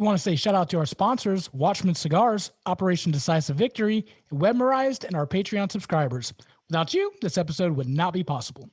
We want to say shout out to our sponsors, Watchman Cigars, Operation Decisive Victory, Webmerized, and our Patreon subscribers. Without you, this episode would not be possible.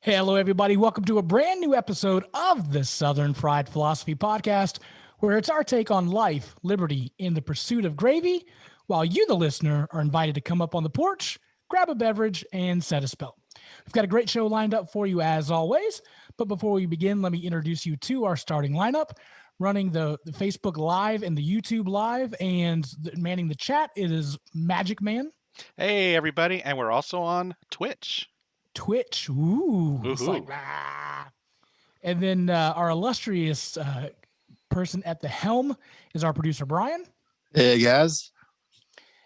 Hey, hello, everybody. Welcome to a brand new episode of the Southern Fried Philosophy Podcast, where it's our take on life, liberty, and the pursuit of gravy, while you, the listener, are invited to come up on the porch, grab a beverage, and set a spell. We've got a great show lined up for you as always, but before we begin, let me introduce you to our starting lineup. Running the Facebook Live and the YouTube Live and manning the chat, it is Magic Man. Hey, everybody, and we're also on Twitch. Ooh. It's like, ah. And then our illustrious person at the helm is our producer, Brian. Hey, guys.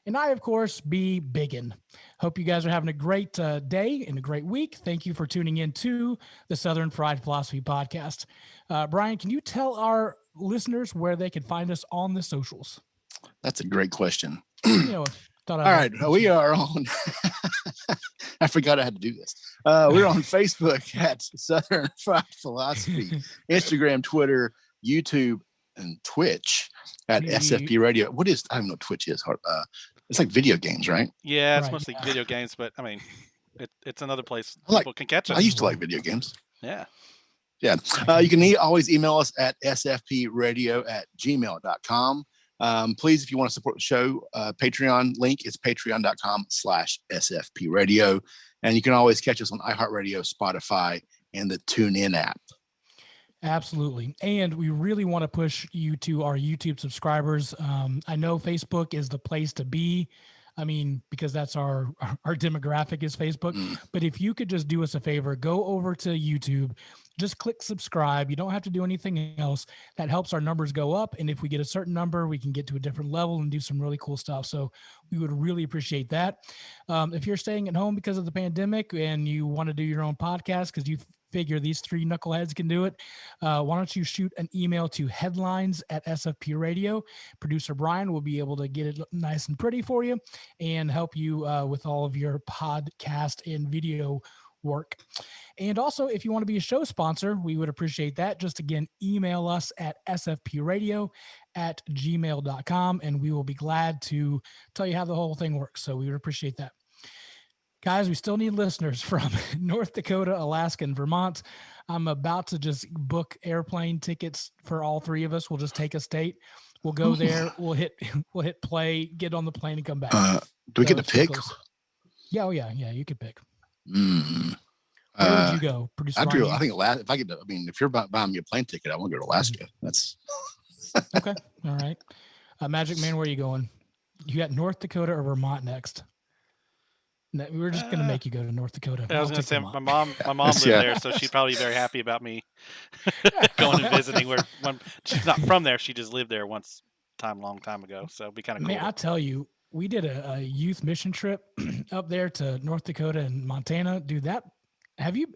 And I, of course, be Biggin. Hope you guys are having a great day and a great week. Thank you for tuning in to the Southern Fried Philosophy Podcast. Brian, can you tell our listeners where they can find us on the socials? That's a great question. All right, we are on. I forgot I had to do this. We're on Facebook at Southern Fried Philosophy, Instagram, Twitter, YouTube, and Twitch at SFP Radio. I don't know what Twitch is. It's like video games, right? Yeah, it's mostly video games, but I mean, it's another place people can catch us. I used to like video games. Yeah. You can always email us at sfpradio@gmail.com. Please, if you want to support the show, Patreon link is patreon.com/sfpradio. And you can always catch us on iHeartRadio, Spotify, and the TuneIn app. Absolutely. And we really want to push you to our YouTube subscribers. I know Facebook is the place to be. I mean, because that's our demographic is Facebook. But if you could just do us a favor, go over to YouTube, just click subscribe. You don't have to do anything else. That helps our numbers go up. And if we get a certain number, we can get to a different level and do some really cool stuff. So we would really appreciate that. If you're staying at home because of the pandemic and you want to do your own podcast because you figure these three knuckleheads can do it, why don't you shoot an email to headlines@SFP Radio. Producer Brian will be able to get it nice and pretty for you and help you with all of your podcast and video work. And also, if you want to be a show sponsor, we would appreciate that. Just again, email us at sfpradio@gmail.com and we will be glad to tell you how the whole thing works. So we would appreciate that. Guys, we still need listeners from North Dakota, Alaska, and Vermont. I'm about to just book airplane tickets for all three of us. We'll just take a state. We'll go there. We'll hit play, get on the plane, and come back. Do we get to pick? Yeah, you could pick. Where would you go? Producer Ryan? I think Alaska. If you're buying me a plane ticket, I want to go to Alaska. That's okay. All right. Magic Man, where are you going? You got North Dakota or Vermont next? No, we're just going to make you go to North Dakota. I was going to say my mom lived there, so she'd probably be very happy about me going and visiting. When she's not from there, she just lived there long time ago. So it'd be kind of cool. Man, I'll tell you, we did a youth mission trip up there to North Dakota and Montana. Dude, have you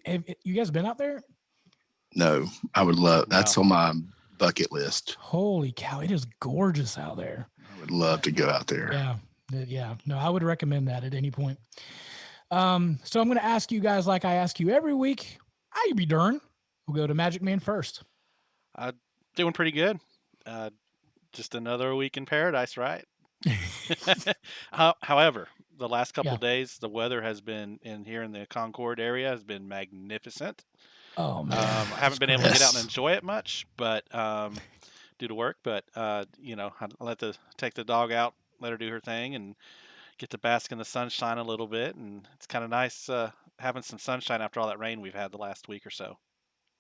guys been out there? No, I would love. That's on my bucket list. Holy cow, it is gorgeous out there. I would love to go out there. Yeah. No, I would recommend that at any point. So I'm going to ask you guys, like I ask you every week, how you be darn? We'll go to Magic Man first. Doing pretty good. Just another week in paradise, right? However, the last couple of days, the weather has been here in the Concord area has been magnificent. Oh man, I haven't been able to get out and enjoy it much, but due to work. But I take the dog out, let her do her thing, and get to bask in the sunshine a little bit. And it's kind of nice having some sunshine after all that rain we've had the last week or so.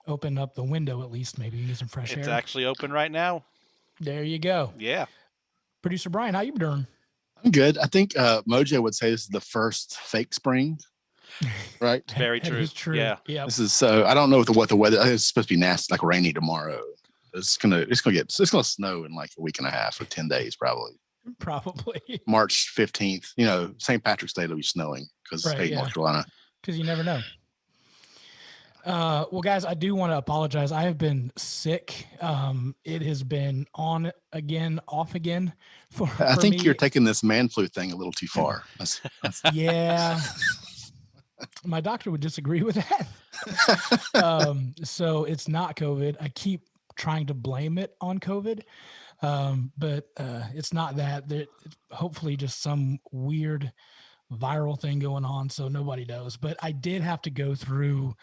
Open up the window at least, maybe you get some fresh air. It's actually open right now. There you go. Yeah. Producer Brian, how you doing? I'm good. I think Mojo would say this is the first fake spring, right? Very true. It's true. Yeah. This is so. I don't know what the weather. I think it's supposed to be nasty, like rainy tomorrow. It's gonna snow in like a week and a half or 10 days probably. Probably. March 15th. You know, St. Patrick's Day, it'll be snowing because Right, hate yeah. North Carolina. Because you never know. Well, guys, I do want to apologize. I have been sick. It has been on again, off again I for think you're me. taking this man flu thing a little too far. Yeah. My doctor would disagree with that. So it's not COVID. I keep trying to blame it on COVID. But it's not that. It's hopefully just some weird viral thing going on. So nobody knows. But I did have to go through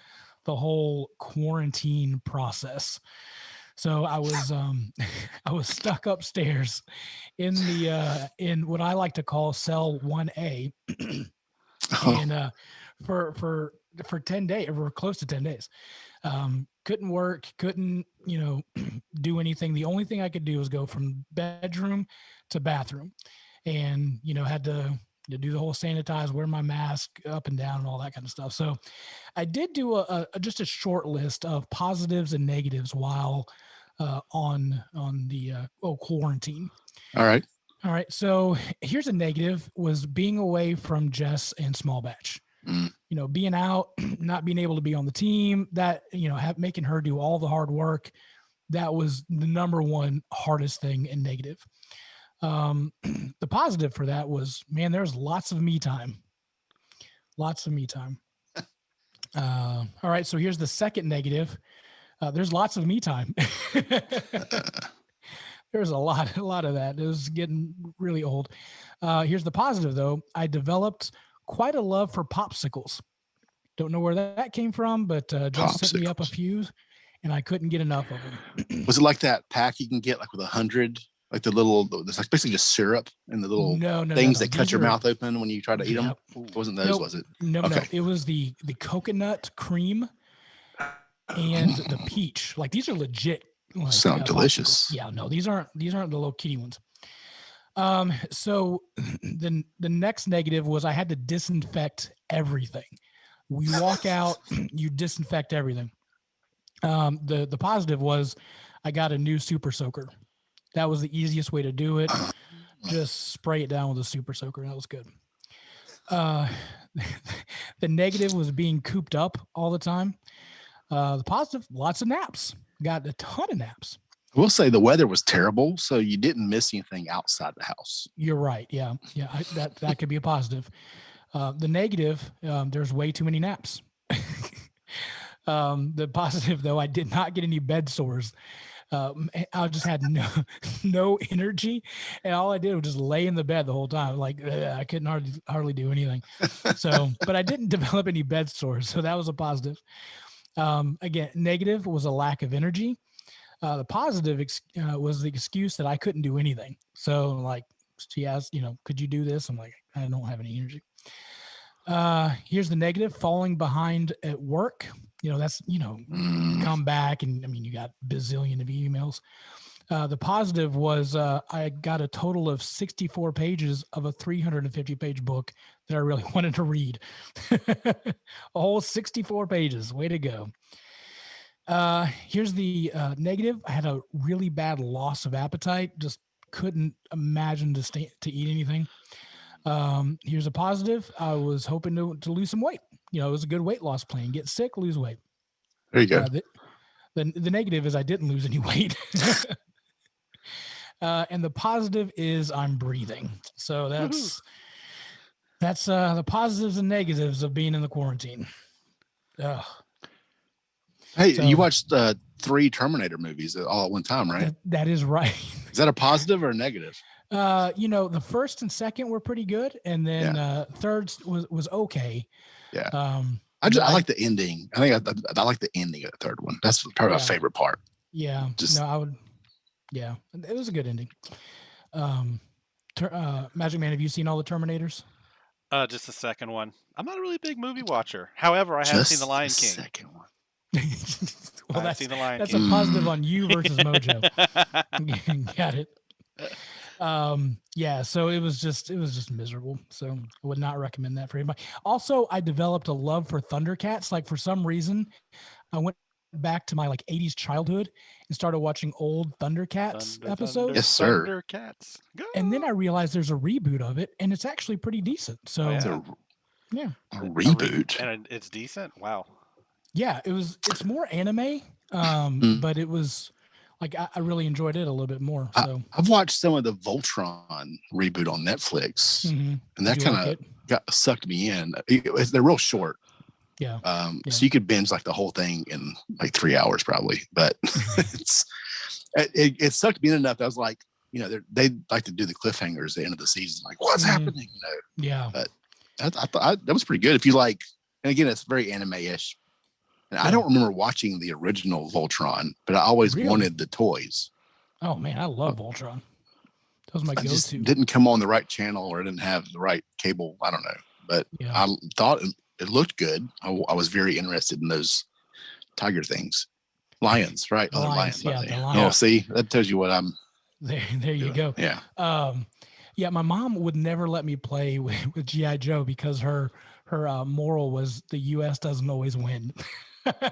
the whole quarantine process. So I was I was stuck upstairs in the in what I like to call cell 1A. And for 10 days or close to 10 days. Couldn't work, couldn't, do anything. The only thing I could do was go from bedroom to bathroom, and had to do the whole sanitize, wear my mask up and down and all that kind of stuff. So I did do just a short list of positives and negatives while on the quarantine. All right. All right. So here's a negative: was being away from Jess and Small Batch. Being out, not being able to be on the team, that, making her do all the hard work. That was the number one hardest thing and negative. The positive for that was, man, there's lots of me time. Lots of me time. All right. So here's the second negative. There's lots of me time. There's a lot of that. It was getting really old. Here's the positive, though. I developed quite a love for popsicles. Don't know where that came from, but just set me up a few, and I couldn't get enough of them. Was it like that pack you can get like with 100, like the little, it's like basically just syrup and the little things that cut your mouth open when you try to eat them? It wasn't those, was it? No. It was the coconut cream and the peach. Like, these are legit. Like, sound delicious. Yeah, no, these aren't the little kitty ones. So the next negative was I had to disinfect everything. We walk out, you disinfect everything. The positive was I got a new super soaker. That was the easiest way to do it. Just spray it down with a super soaker. That was good. The negative was being cooped up all the time. The positive, lots of naps. Got a ton of naps. I will say the weather was terrible, so you didn't miss anything outside the house. You're right. Yeah. That could be a positive. The negative, there's way too many naps. The positive, though, I did not get any bed sores. I just had no energy, and all I did was just lay in the bed the whole time. Like, I couldn't hardly do anything. So, but I didn't develop any bed sores, so that was a positive. Again, negative was a lack of energy. The positive was the excuse that I couldn't do anything. So, like, she asked, could you do this? I'm like, I don't have any energy. Here's the negative: falling behind at work. That's, come back and you got bazillion of emails. The positive was I got a total of 64 pages of a 350-page book that I really wanted to read. A whole 64 pages. Way to go. Here's the negative. I had a really bad loss of appetite. Just couldn't imagine to eat anything. Here's a positive. I was hoping to lose some weight. It was a good weight loss plan. Get sick, lose weight. There you go. The negative is I didn't lose any weight. And the positive is I'm breathing. So that's the positives and negatives of being in the quarantine. Ugh. Hey, you watched 3 Terminator movies all at one time, right? That is right. Is that a positive or a negative? The first and second were pretty good, and then third was okay. Yeah. I like the ending. I think I like the ending of the third one. That's probably my favorite part. Yeah. I would. Yeah, it was a good ending. Magic Man, have you seen all the Terminators? Just the second one. I'm not a really big movie watcher. However, I have seen The Lion King. Second one. Well, I've seen The Lion that's King. a positive on you versus Mojo. Got it. Yeah, so it was just miserable. So I would not recommend that for anybody. Also, I developed a love for Thundercats. Like, for some reason, I went back to my like 80s childhood and started watching old Thundercats episodes. Yes, sir. Thundercats. Go. And then I realized there's a reboot of it, and it's actually pretty decent. So It's yeah, a reboot. And it's decent. Wow. yeah, it's more anime, but it was like I really enjoyed it a little bit more. So I've watched some of the Voltron reboot on Netflix, and that kind of got sucked me in. They're real short. Yeah. So you could binge like the whole thing in like 3 hours probably, but it sucked me in enough that I was like, you know, they like to do the cliffhangers at the end of the season, like what's happening, you know? Yeah. But I thought that was pretty good. If you like, and again, it's very anime-ish. And I don't remember watching the original Voltron, but I always wanted the toys. Oh man, I love Voltron. That was my go-to. Just didn't come on the right channel or didn't have the right cable. I don't know, but I thought it looked good. I was very interested in those tiger things, lions, right? The lions, the lions. lions. Oh, see, that tells you what I'm. There you go. Yeah. Yeah, my mom would never let me play with GI Joe because her moral was the U.S. doesn't always win. I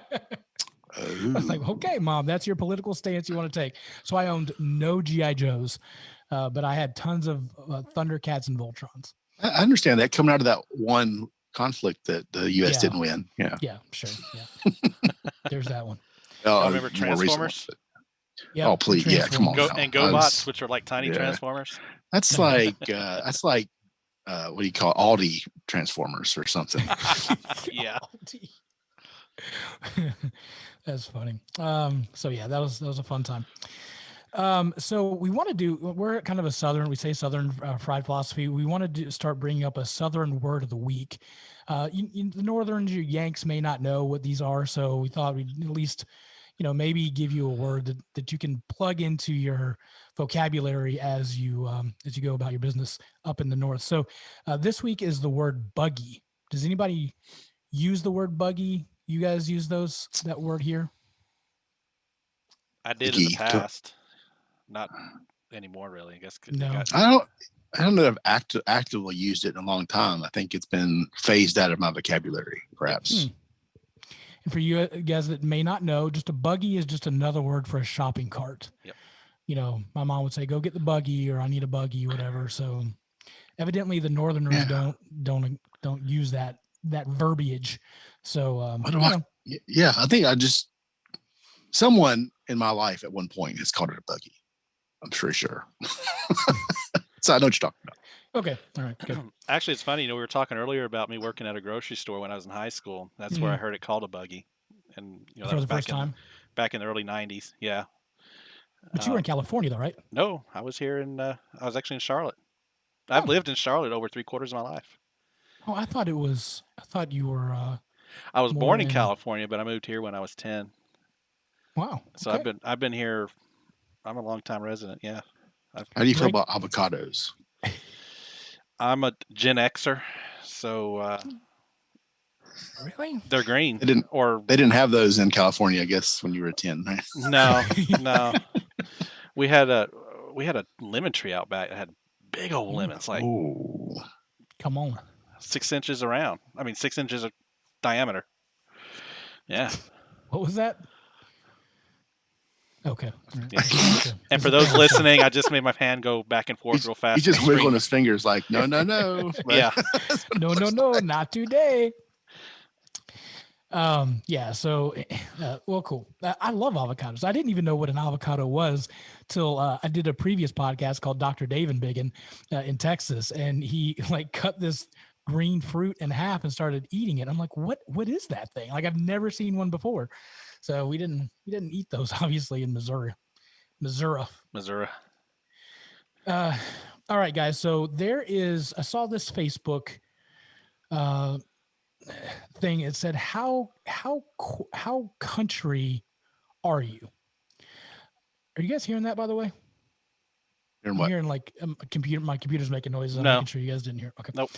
was like, okay, Mom, that's your political stance you want to take. So I owned no GI Joes, but I had tons of Thundercats and Voltrons. I understand that coming out of that one conflict that the U.S. didn't win. Yeah. Yeah, sure. Yeah. There's that one. I remember Transformers. Yeah. Oh, please. Yeah. Come on. And GoBots, which are like tiny Transformers. That's like, what do you call it? Aldi Transformers or something. Yeah. That's funny. So yeah, that was a fun time. So we're kind of a Southern, we say Southern fried philosophy. We want to start bringing up a Southern word of the week. The Northerns, you Yanks may not know what these are. So we thought we'd at least, maybe give you a word that you can plug into your vocabulary as you go about your business up in the North. So this week is the word buggy. Does anybody use the word buggy? You guys use that word here? I did in the past. Not anymore, really. I guess. No. I don't know if I've actively used it in a long time. I think it's been phased out of my vocabulary, perhaps. And for you guys that may not know, just a buggy is just another word for a shopping cart. Yep. My mom would say, "Go get the buggy," or "I need a buggy," whatever. So, evidently, the Northerners don't use that verbiage. So, I think someone in my life at one point has called it a buggy. I'm pretty sure. So I know what you're talking about. Okay. All right. Good. Actually, it's funny. We were talking earlier about me working at a grocery store when I was in high school. That's where I heard it called a buggy, and that for was the first time back in the early '90s. Yeah. But you were in California, though, right? No, I was here I was actually in Charlotte. I've lived in Charlotte over 3/4 of my life. Oh, I thought you were. I was born in California, but I moved here when I was 10. Wow. So okay. I've been here. I'm a long-time resident. Yeah. How do you feel about avocados? I'm a Gen Xer, so really they're green. They didn't have those in California, I guess, when you were 10. Right? No. We had a lemon tree out back. It had big old lemons, like come on, 6 inches around. I mean, 6 inches of diameter. Yeah. What was that? Okay. Yeah. And for those listening, I just made my hand go back and forth real fast. He's just wiggling his fingers like, no. Yeah. No, not today. Yeah. So, well, cool. I love avocados. I didn't even know what an avocado was till I did a previous podcast called Dr. David Biggin in Texas, and he cut this green fruit in half and started eating it. I'm like, what is that thing? Like, I've never seen one before. So we didn't eat those, obviously, in Missouri. All right, guys. So I saw this Facebook thing. It said, how country are you? Are you guys hearing that, by the way? Hearing what? I'm hearing my computer's making noises. I'm No. making sure you guys didn't hear. Okay. Nope.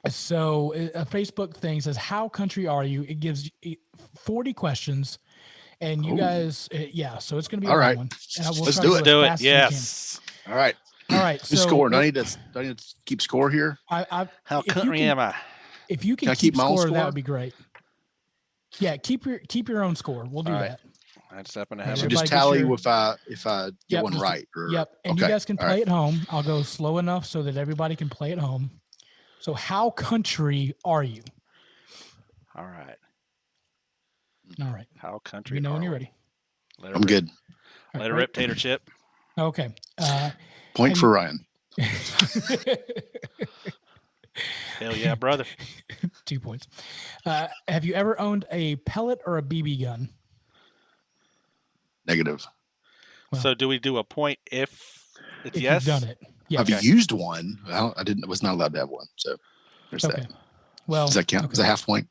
So a Facebook thing says, how country are you? It gives 40 questions, and you guys, so it's going to be a long one. And Let's do it. Do it. Yes. All right. So score. Do I need to keep score here? How country am I? If you can keep score, that would be great. Yeah, keep your own score. We'll do All right. that. I just happen to Yeah, have So a just everybody gets tally your- if I get Yep, one just- right. Or, Yep. And you okay, guys can all play right. at home. I'll go slow enough so that everybody can play at home. So how country are you? All right. All right. How Let country me know are when you're we? ready. Let it I'm rip. good. All Let it right, rip, Tater Chip. Okay. Point Have for you- Ryan. Hell yeah, brother. 2 points. Have you ever owned a pellet or a BB gun? Negative. Well, So do we do a point if it's if yes? you've done it. Yeah. I've used one. I didn't. Was not allowed to have one. So there's Okay. that. Well, Does that count? okay. Is that half point?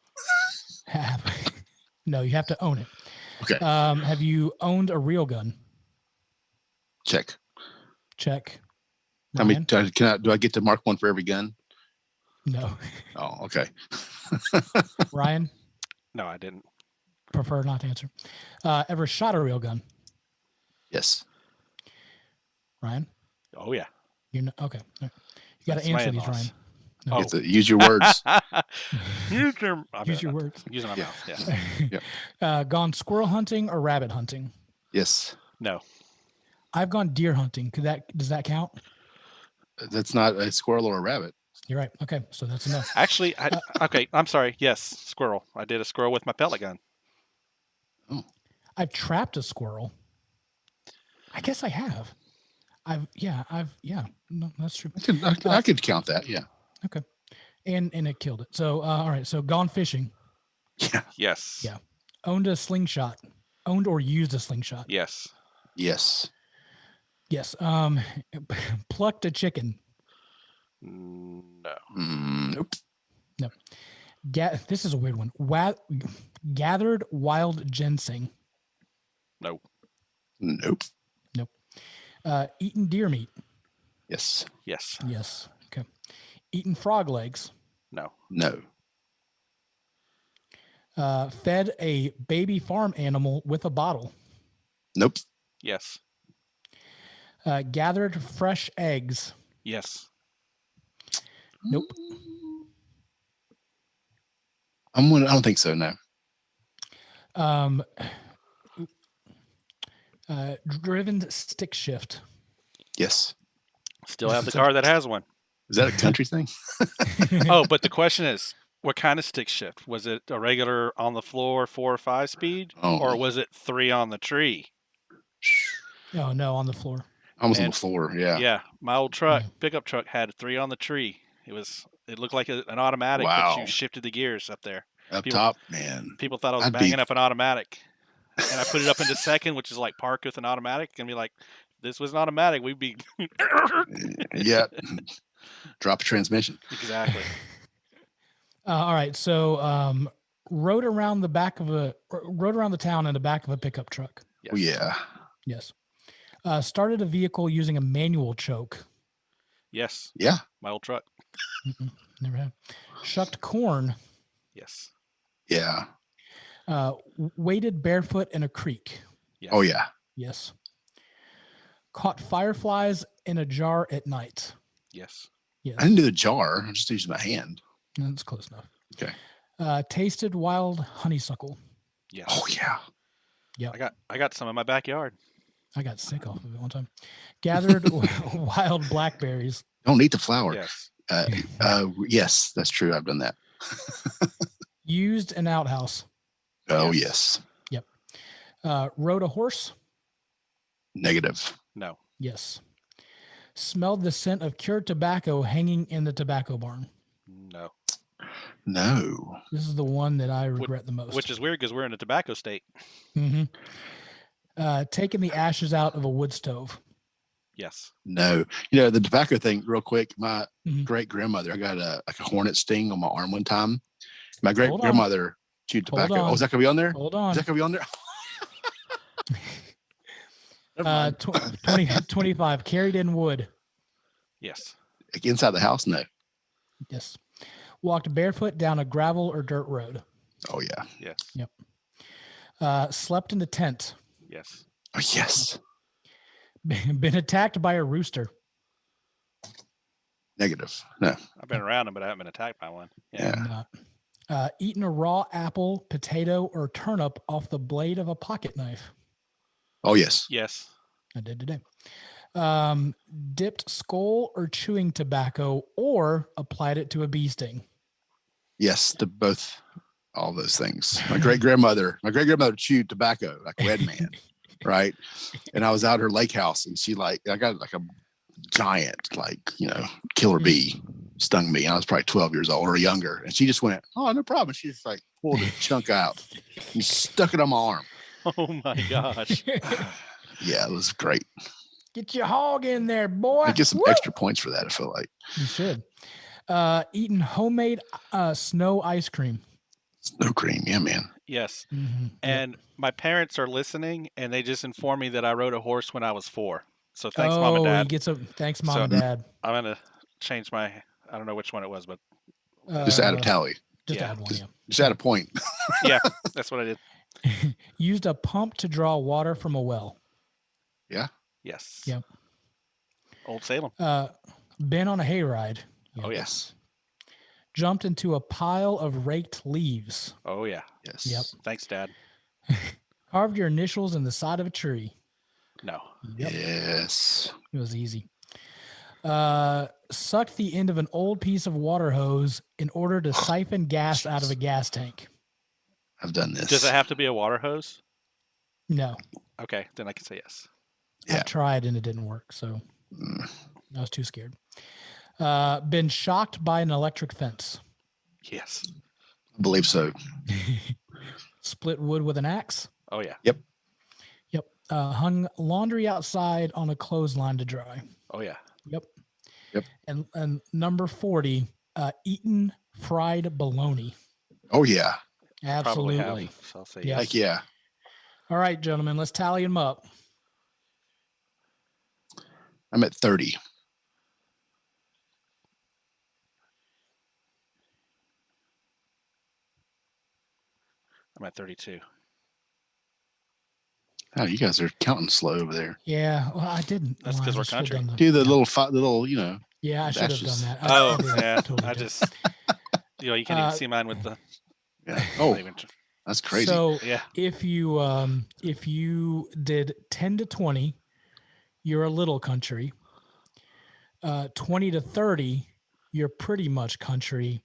No, you have to own it. Okay. Have you owned a real gun? Check. Check. How many? Ryan? Do I get to mark one for every gun? No. Oh, okay. Ryan? No, I didn't. Prefer not to answer. Ever shot a real gun? Yes. Ryan? Oh yeah. You know, okay. All right. You got That's to my answer these, in-laws. Ryan. You Oh. have to use your words. Use your, I Use better your not. words. Using my mouth. Yeah. Gone squirrel hunting or rabbit hunting? Yes. No. I've gone deer hunting. Does that count? That's not a squirrel or a rabbit. You're right. Okay, so that's enough. Actually, okay. I'm sorry. Yes, squirrel. I did a squirrel with my pellet gun. I've trapped a squirrel. I guess I have. No, that's true. I could count that. Yeah. Okay. And it killed it. So all right. So gone fishing. Yeah. Yes. Yeah. Owned a slingshot. Owned or used a slingshot. Yes. Yes. Yes. Plucked a chicken. No. Nope. No. This is a weird one. Gathered wild ginseng. No. Nope. Eaten deer meat. Yes. Yes. Yes. Okay. Eaten frog legs. No. No. Fed a baby farm animal with a bottle. Nope. Yes. Gathered fresh eggs. Yes. Nope. I don't think so. No. Driven stick shift. Yes. Still have the car that has one. Is that a country thing? Oh, but the question is, what kind of stick shift? Was it a regular on the floor 4 or 5 speed, or was it 3 on the tree? Oh no, on the floor. I was on the floor. Yeah. Yeah, my old pickup truck had 3 on the tree. It looked like an automatic, but you shifted the gears up there. Up top, man. People thought I was banging up an automatic, and I put it up into second, which is like parked with an automatic, and be like, "This was an automatic. We'd be." Yeah. Drop a transmission. Exactly. All right, so rode around the town in the back of a pickup truck. Yes. Oh yeah. Yes. Started a vehicle using a manual choke. Yes. Yeah. My old truck. Never had. Shucked corn. Yes. Yeah. Waded barefoot in a creek. Yes. Oh yeah. Yes. Caught fireflies in a jar at night. Yes. Yes. I didn't do the jar. I just used my hand. That's close enough. Okay. Tasted wild honeysuckle. Yes. Oh yeah. Yeah. I got some in my backyard. I got sick off of it one time. Gathered wild blackberries. Don't eat the flower. Yes. Yes, that's true. I've done that. Used an outhouse. Oh Yes. yes. Yep. Rode a horse. Negative. No. Yes. Smelled the scent of cured tobacco hanging in the tobacco barn. No. No. This is the one that I regret the most. Which is weird because we're in a tobacco state. Mm-hmm. Taking the ashes out of a wood stove. Yes. No. You know, the tobacco thing, real quick. My Mhm. great grandmother, I got a hornet sting on my arm one time. My great Hold on. grandmother chewed tobacco. Hold on. Oh, is that gonna be on there? Hold on. Is that gonna be on there? Never mind. 25 carried in wood. Yes. Like inside the house? No. Yes. Walked barefoot down a gravel or dirt road. Oh yeah. Yes. Slept in the tent. Yes. Oh yes. Been attacked by a rooster. Negative. No. I've been around them, but I haven't been attacked by one. Yeah. Yeah. Eating a raw apple, potato, or turnip off the blade of a pocket knife. Oh, yes. Yes. I did today. Dipped skull or chewing tobacco, or applied it to a bee sting. Yes, to both, all those things. My great grandmother chewed tobacco like Red Man, right? And I was out at her lake house, and I got like a giant, killer bee stung me. I was probably 12 years old or younger, and she just went, "Oh, no problem." She just like pulled a chunk out and stuck it on my arm. Oh my gosh. Yeah, it was great. Get your hog in there, boy. I get some extra points for that, I feel like. You should. Eating homemade snow ice cream. Snow cream, yeah, man. Yes. Mm-hmm. And my parents are listening, and they just informed me that I rode a horse when I was 4. So thanks, Mom and Dad. He gets thanks, Mom So- and Dad. I'm going to change I don't know which one it was, but Just add a tally. Just yeah. add one. Yeah. Just add a point. yeah, that's what I did. Used a pump to draw water from a well. Yes. Yep. Old Salem. Been on a hayride. Oh, yes. Jumped into a pile of raked leaves. Oh, yeah. Yes. Yep. Thanks, Dad. Carved your initials in the side of a tree. No. Yep. Yes. It was easy. Sucked the end of an old piece of water hose in order to siphon gas out of a gas tank. I've done this. Does it have to be a water hose? No. Okay, then I can say yes. Yeah. I tried and it didn't work, so Mm. I was too scared. Been shocked by an electric fence. Yes. I believe so. Split wood with an axe. Oh, yeah. Yep. Hung laundry outside on a clothesline to dry. Oh, yeah. Yep. Yep. And number 40, eaten fried bologna. Oh, yeah. Absolutely. Probably have, so I'll say Yes. Heck yeah. All right, gentlemen, let's tally them up. I'm at 30. I'm at 32. Oh, you guys are counting slow over there. Yeah, well, I didn't. That's Well, 'cause I we're should have country. done Do the yeah. little, Yeah, I should have done dashes. that. Oh, did. yeah. Totally I did. just, you can't even see mine with the. Yeah. Oh, not even- that's crazy. So yeah. if you did 10 to 20, you're a little country. 20 to 30, you're pretty much country.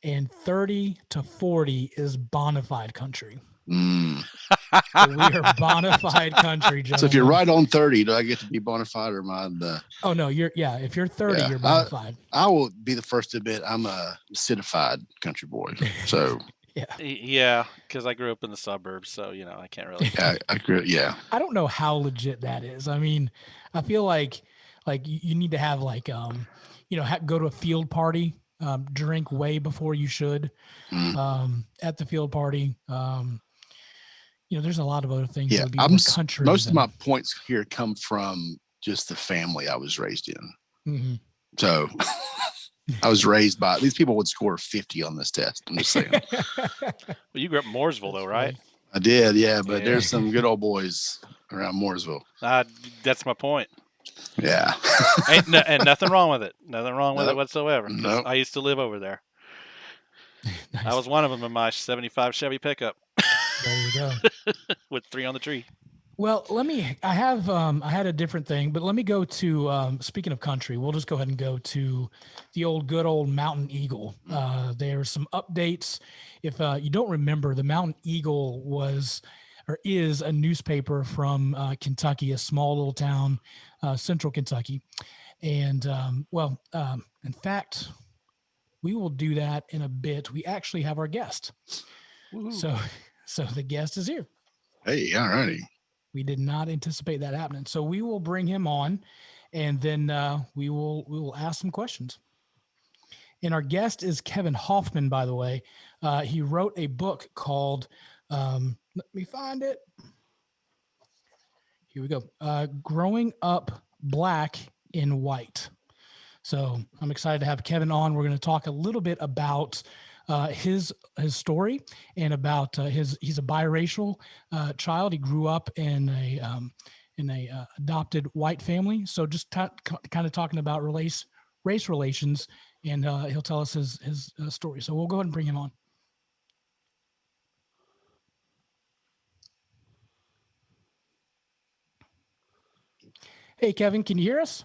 And 30 to 40 is bona fide country. Mm. So we are bona fide country, gentlemen. So if you're right on 30, do I get to be bona fide or am I the? Oh no, if you're 30, Yeah, you're bona fide. I will be the first to admit I'm a citified country boy. So Yeah, because I grew up in the suburbs, so I can't really. yeah, I agree. Yeah. I don't know how legit that is. I mean, I feel like you need to have go to a field party, drink way before you should at the field party. There's a lot of other things. Yeah, that would be more country. Most of my points here come from just the family I was raised in. Mm-hmm. So I was raised by these people would score 50 on this test. I'm just saying. Well, you grew up in Mooresville, though, right? I did, yeah, but Yeah. there's some good old boys around Mooresville. That's my point. Yeah. And nothing wrong with it. Nothing wrong with it Nope. whatsoever. 'Cause Nope. I used to live over there. Nice. I was one of them in my 75 Chevy pickup There you go. with 3 on the tree. Well, I had a different thing, but let me go to, speaking of country, we'll just go ahead and go to the good old Mountain Eagle. There are some updates. If you don't remember, the Mountain Eagle is a newspaper from Kentucky, a small little town, central Kentucky. And in fact, we will do that in a bit. We actually have our guest. Woo-hoo. So the guest is here. Hey, all righty. We did not anticipate that happening. So we will bring him on and then we will ask some questions. And our guest is Kevin Hoffman, by the way. He wrote a book called, let me find it. Here we go. Growing Up Black in White. So I'm excited to have Kevin on. We're going to talk a little bit about his story and about he's a biracial child. He grew up in a adopted white family. So just kind of talking about race relations, and he'll tell us his story. So we'll go ahead and bring him on. Hey, Kevin, can you hear us?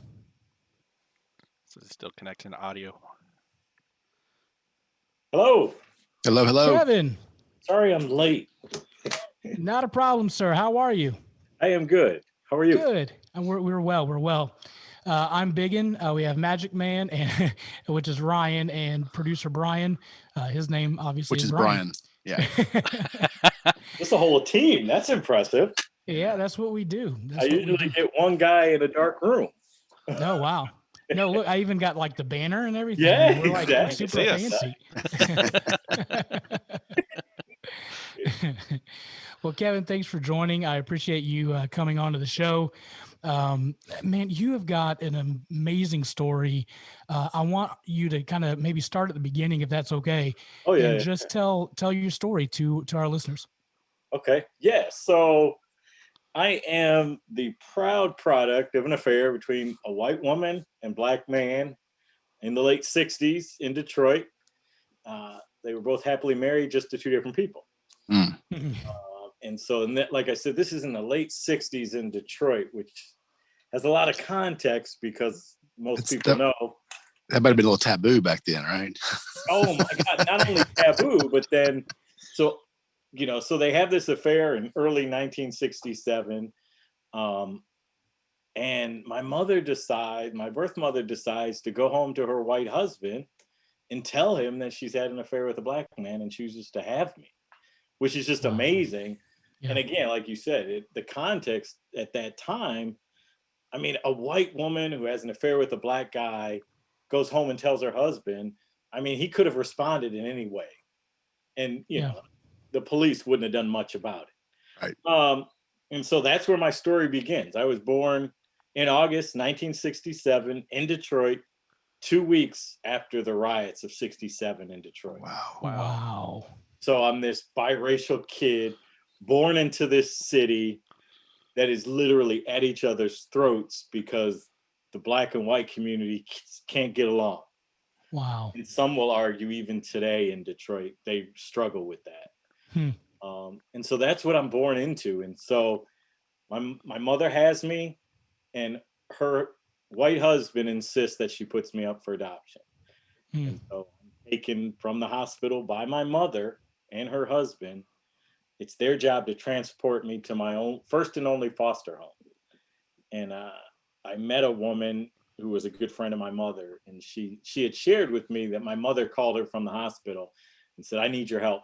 So it's still connecting to audio. Hello. Hello, hello. Kevin, Sorry I'm late. not a problem, sir. How are you? I am good. How are you? Good. And we're well. We're well. I'm Biggin. We have Magic Man, and which is Ryan, and producer Brian. His name obviously Which is Brian. Yeah. That's a whole team. That's impressive. Yeah, that's what we do. That's I what we usually do. get one guy in a dark room. Oh wow. No, look, I even got like the banner and everything. Yeah, we're like we're exactly. super See fancy. Well, Kevin, thanks for joining. I appreciate you coming on to the show. Man, you have got an amazing story. I want you to kind of maybe start at the beginning, if that's okay, Oh yeah. and Yeah. just tell your story to our listeners. Okay. Yeah. So I am the proud product of an affair between a white woman and black man in the late 60s in Detroit. They were both happily married, just to two different people. Mm. And so, like I said, this is in the late 60s in Detroit, which has a lot of context because most people know. That might have been a little taboo back then, right? Oh my God, not only taboo, but then, so they have this affair in early 1967. And my birth mother decides to go home to her white husband and tell him that she's had an affair with a black man and chooses to have me, which is just amazing. Yeah. And again, like you said, the context at that time, I mean, a white woman who has an affair with a black guy goes home and tells her husband, I mean, he could have responded in any way. And, you know, the police wouldn't have done much about it. Right. And so that's where my story begins. I was born in August 1967 in Detroit, 2 weeks after the riots of 67 in Detroit. Wow. So I'm this biracial kid born into this city that is literally at each other's throats because the black and white community can't get along. Wow. And some will argue even today in Detroit, they struggle with that. And so that's what I'm born into. And so my mother has me, and her white husband insists that she puts me up for adoption. And so I'm taken from the hospital by my mother and her husband. It's their job to transport me to my own first and only foster home. And I met a woman who was a good friend of my mother, and she had shared with me that my mother called her from the hospital and said, I need your help.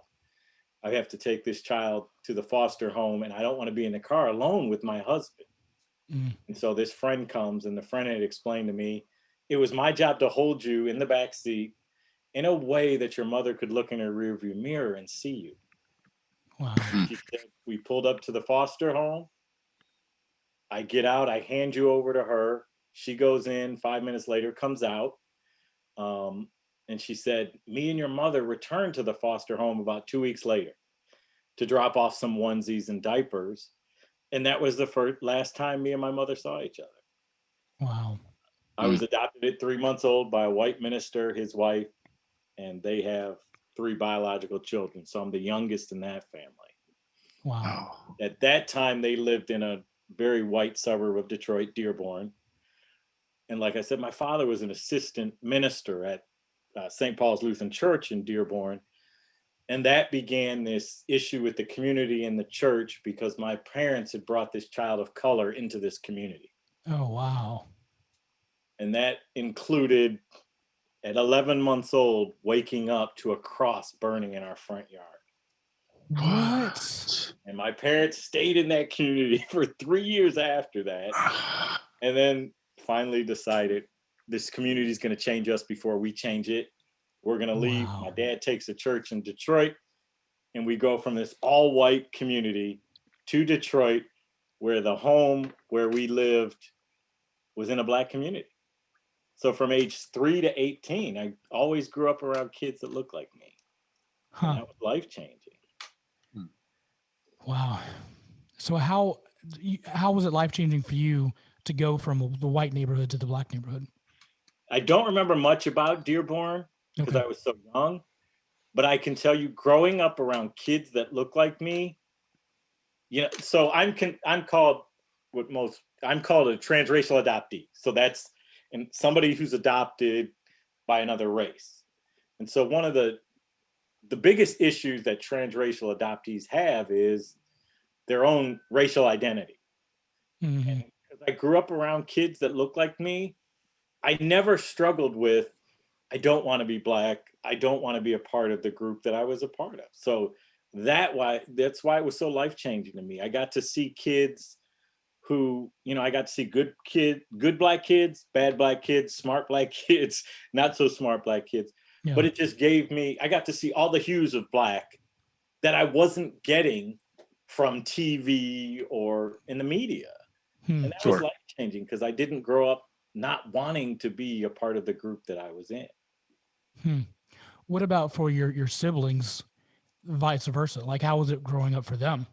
I have to take this child to the foster home, and I don't want to be in the car alone with my husband. And so this friend comes, and the friend had explained to me, it was my job to hold you in the back seat in a way that your mother could look in her rearview mirror and see you. Wow. She said, we pulled up to the foster home. I get out, I hand you over to her. She goes in, 5 minutes later, comes out. And she said, me and your mother returned to the foster home about 2 weeks later to drop off some onesies and diapers. And that was the last time me and my mother saw each other. Wow. I was adopted at 3 months old by a white minister, his wife, and they have 3 biological children. So I'm the youngest in that family. Wow. At that time, they lived in a very white suburb of Detroit, Dearborn. And like I said, my father was an assistant minister at St. Paul's Lutheran Church in Dearborn. And that began this issue with the community and the church because my parents had brought this child of color into this community. Oh, wow. And that included, at 11 months old, waking up to a cross burning in our front yard. What? And my parents stayed in that community for 3 years after that. And then finally decided this community is going to change us before we change it. We're going to leave. My dad takes a church in Detroit, and we go from this all white community to Detroit, where the home where we lived was in a black community. So from age 3 to 18, I always grew up around kids that looked like me. And that was life-changing. Wow. So how was it life-changing for you to go from the white neighborhood to the black neighborhood? I don't remember much about Dearborn because I was so young, but I can tell you, growing up around kids that look like me, you know, so I'm called what most I'm called a transracial adoptee. So that's and somebody who's adopted by another race. And so one of the biggest issues that transracial adoptees have is their own racial identity. Mm-hmm. And because I grew up around kids that look like me, I never struggled with, I don't want to be Black. I don't want to be a part of the group that I was a part of. So that's why it was so life-changing to me. I got to see kids who, I got to see good Black kids, bad Black kids, smart Black kids, not so smart Black kids. Yeah. But it just gave me, I got to see all the hues of Black that I wasn't getting from TV or in the media. And that was life-changing because I didn't grow up not wanting to be a part of the group that I was in. What about for your siblings, vice versa? Like, how was it growing up for them?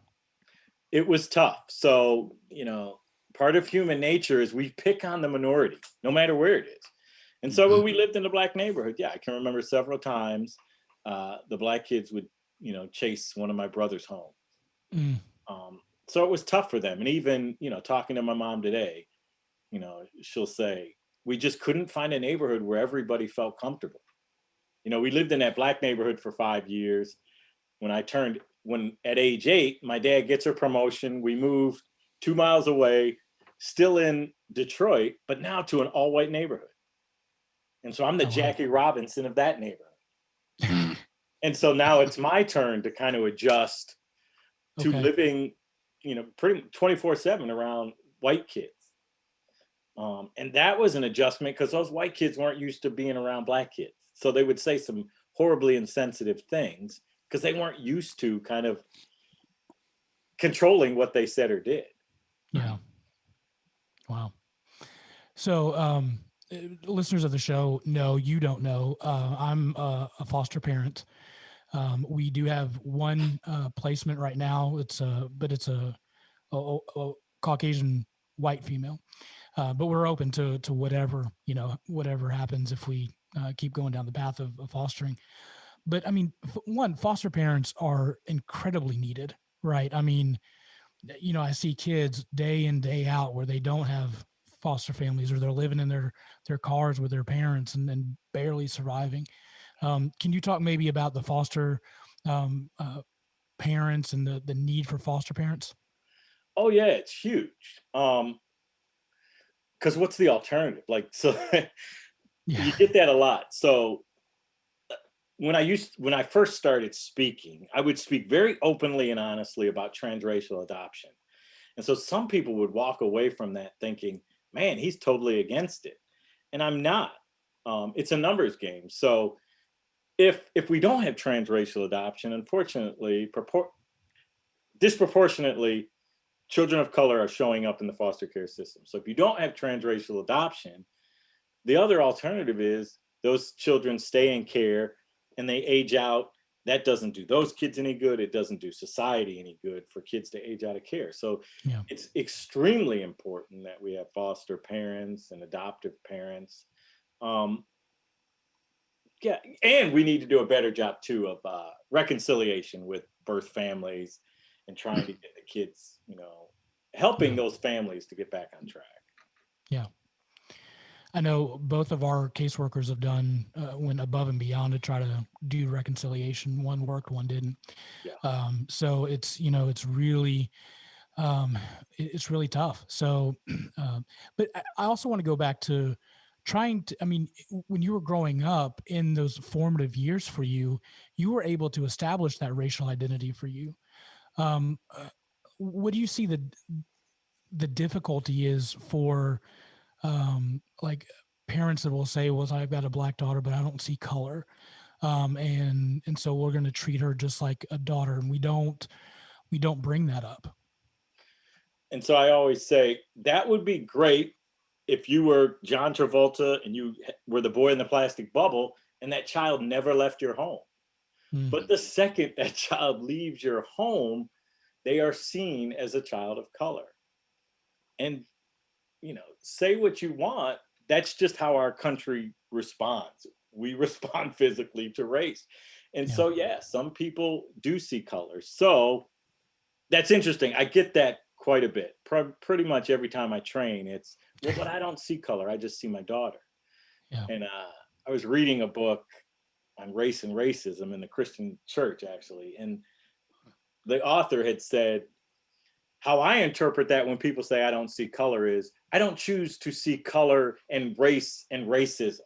It was tough. So, part of human nature is we pick on the minority, no matter where it is. And so when we lived in the Black neighborhood, I can remember several times the Black kids would, chase one of my brothers home. So it was tough for them. And even, talking to my mom today, she'll say, we just couldn't find a neighborhood where everybody felt comfortable. We lived in that Black neighborhood for 5 years. When at age 8, my dad gets a promotion. We moved 2 miles away, still in Detroit, but now to an all-white neighborhood. And so I'm the Jackie Robinson of that neighborhood. And so now it's my turn to kind of adjust to living, pretty 24/7 around white kids. And that was an adjustment because those white kids weren't used to being around Black kids. So they would say some horribly insensitive things because they weren't used to kind of controlling what they said or did. Yeah. Wow. So, listeners of the show know, you don't know, I'm a foster parent. We do have one placement right now. But it's a Caucasian white female. But we're open to whatever, whatever happens if we keep going down the path of fostering. But I mean, foster parents are incredibly needed, right? I mean, I see kids day in, day out where they don't have foster families, or they're living in their cars with their parents and barely surviving. Can you talk maybe about the foster parents and the need for foster parents? Oh yeah, it's huge. Because what's the alternative? Like, so you get that a lot. So when I first started speaking, I would speak very openly and honestly about transracial adoption. And so some people would walk away from that thinking, man, he's totally against it. And I'm not. It's a numbers game. So if we don't have transracial adoption, unfortunately, disproportionately, children of color are showing up in the foster care system. So if you don't have transracial adoption, the other alternative is those children stay in care and they age out. That doesn't do those kids any good. It doesn't do society any good for kids to age out of care. So it's extremely important that we have foster parents and adoptive parents. And we need to do a better job too of reconciliation with birth families and trying to get the kids, helping those families to get back on track. Yeah. I know both of our caseworkers have went above and beyond to try to do reconciliation. One worked, one didn't. Yeah. So it's, it's really tough. So, but I also want to go back to when you were growing up in those formative years for you, you were able to establish that racial identity for you. What do you see the difficulty is for like parents that will say, well, I've got a Black daughter, but I don't see color. And so we're going to treat her just like a daughter. And we don't bring that up. And so I always say that would be great if you were John Travolta and you were the boy in the plastic bubble and that child never left your home. But the second that child leaves your home, they are seen as a child of color. And, say what you want. That's just how our country responds. We respond physically to race. And so, some people do see color. So that's interesting. I get that quite a bit. pretty much every time I train, it's, well, but I don't see color. I just see my daughter. Yeah. And I was reading a book on race and racism in the Christian church, actually. And the author had said, how I interpret that when people say I don't see color is, I don't choose to see color and race and racism.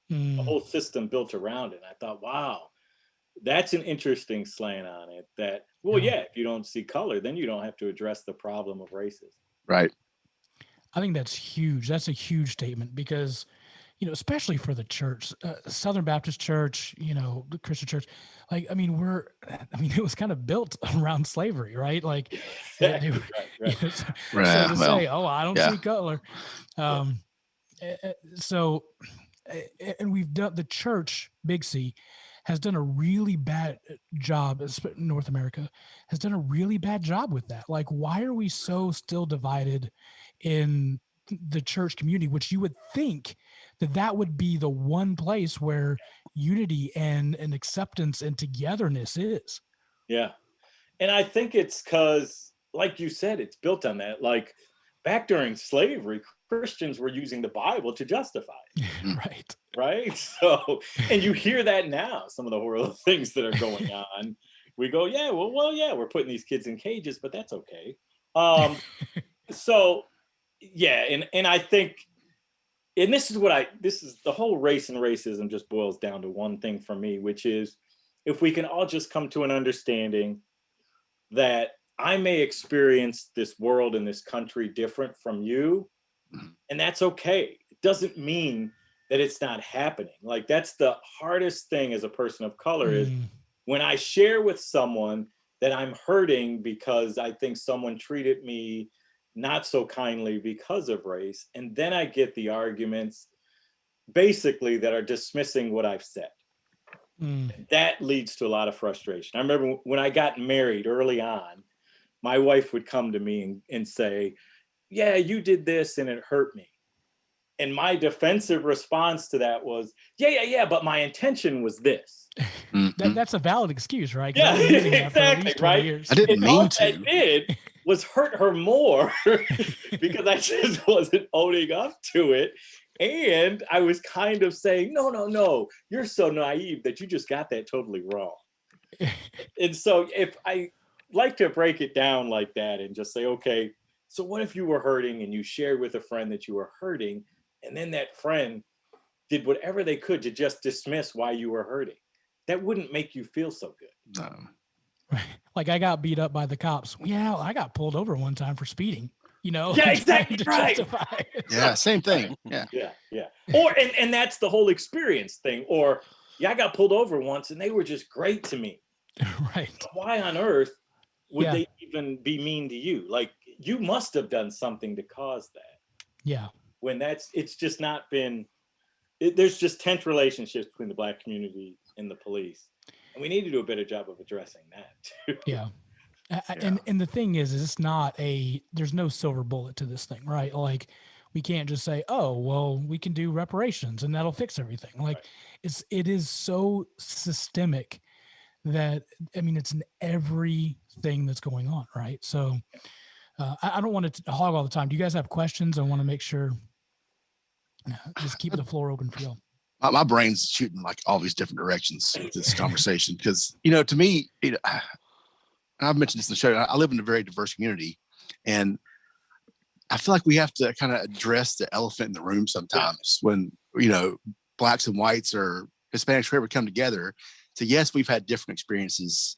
The whole system built around it. And I thought, wow, that's an interesting slant on it. That, well, yeah, if you don't see color, then you don't have to address the problem of racism. Right. I think that's huge. That's a huge statement because, you know, especially for the church, Southern Baptist Church, you know, the Christian church, like, I mean, it was kind of built around slavery, right? Like, Exactly. they were, Right. you know, so to say, oh, I don't yeah. see color. So, and we've done, the church, Big C, has done a really bad job, North America has done a really bad job with that. Like, why are we so still divided in the church community, which you would think that would be the one place where unity and acceptance and togetherness is. Yeah. And I think it's because, like you said, it's built on that. Like back during slavery, Christians were using the Bible to justify it. Right. Right. So, and you hear that now, some of the horrible things that are going on. We go, yeah, well, yeah, we're putting these kids in cages, but that's okay. So, yeah, and I think, and this is the whole race and racism just boils down to one thing for me, which is if we can all just come to an understanding that I may experience this world and this country different from you, and that's okay. It doesn't mean that it's not happening. Like, that's the hardest thing as a person of color is when I share with someone that I'm hurting because I think someone treated me not so kindly because of race, and then I get the arguments basically that are dismissing what I've said. That leads to a lot of frustration. I remember when I got married early on, my wife would come to me and say, yeah, you did this and it hurt me. And my defensive response to that was, yeah, but my intention was this. That's a valid excuse, right? Yeah, exactly, right? Years. I didn't mean to. All I did was hurt her more because I just wasn't owning up to it. And I was kind of saying, no, you're so naive that you just got that totally wrong. And so if I like to break it down like that and just say, okay, so what if you were hurting and you shared with a friend that you were hurting, and then that friend did whatever they could to just dismiss why you were hurting? That wouldn't make you feel so good. No. Right. Like, I got beat up by the cops. Yeah, I got pulled over one time for speeding. You know, yeah, exactly right. Yeah, same thing. Yeah. Or and that's the whole experience thing. Or yeah, I got pulled over once and they were just great to me. Right. But why on earth would they even be mean to you? Like, you must have done something to cause that. Yeah. When it's just not been. There's just tense relationships between the Black community and the police, and we need to do a better job of addressing that too. Yeah. And the thing is it's not there's no silver bullet to this thing, right? Like, we can't just say, oh, well, we can do reparations and that'll fix everything. Like, it is so systemic that, I mean, it's in everything that's going on, right? So I don't want to hog all the time. Do you guys have questions? I want to make sure, just keep the floor open for y'all. My brain's shooting like all these different directions with this conversation because, you know, to me, I've mentioned this in the show, I live in a very diverse community, and I feel like we have to kind of address the elephant in the room sometimes when, you know, Blacks and whites or Hispanics, whoever, come together. So yes, we've had different experiences.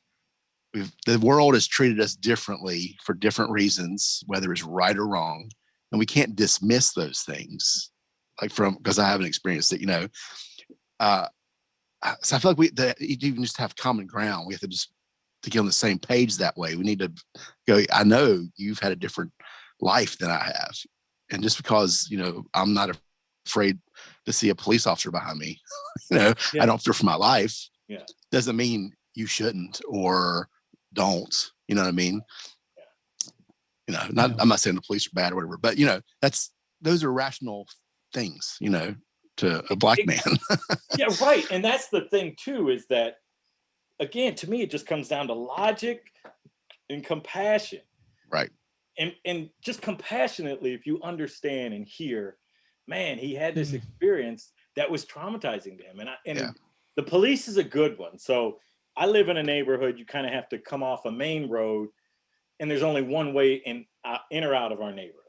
The world has treated us differently for different reasons, whether it's right or wrong. And we can't dismiss those things because I haven't experienced it, you know. So I feel like you even just have common ground. We have to just to get on the same page that way. We need to go, I know you've had a different life than I have. And just because, you know, I'm not afraid to see a police officer behind me, you know, I don't fear for my life. Yeah. Doesn't mean you shouldn't or don't, you know what I mean? You know, I'm not saying the police are bad or whatever, but you know, those are rational things, you know, to a Black man. Yeah, right. And that's the thing too, is that, again, to me, it just comes down to logic and compassion. Right. and just compassionately, if you understand and hear, man, he had this Mm. experience that was traumatizing to him. And Yeah. the police is a good one. So I live in a neighborhood, you kind of have to come off a main road, and there's only one way in or out of our neighborhood.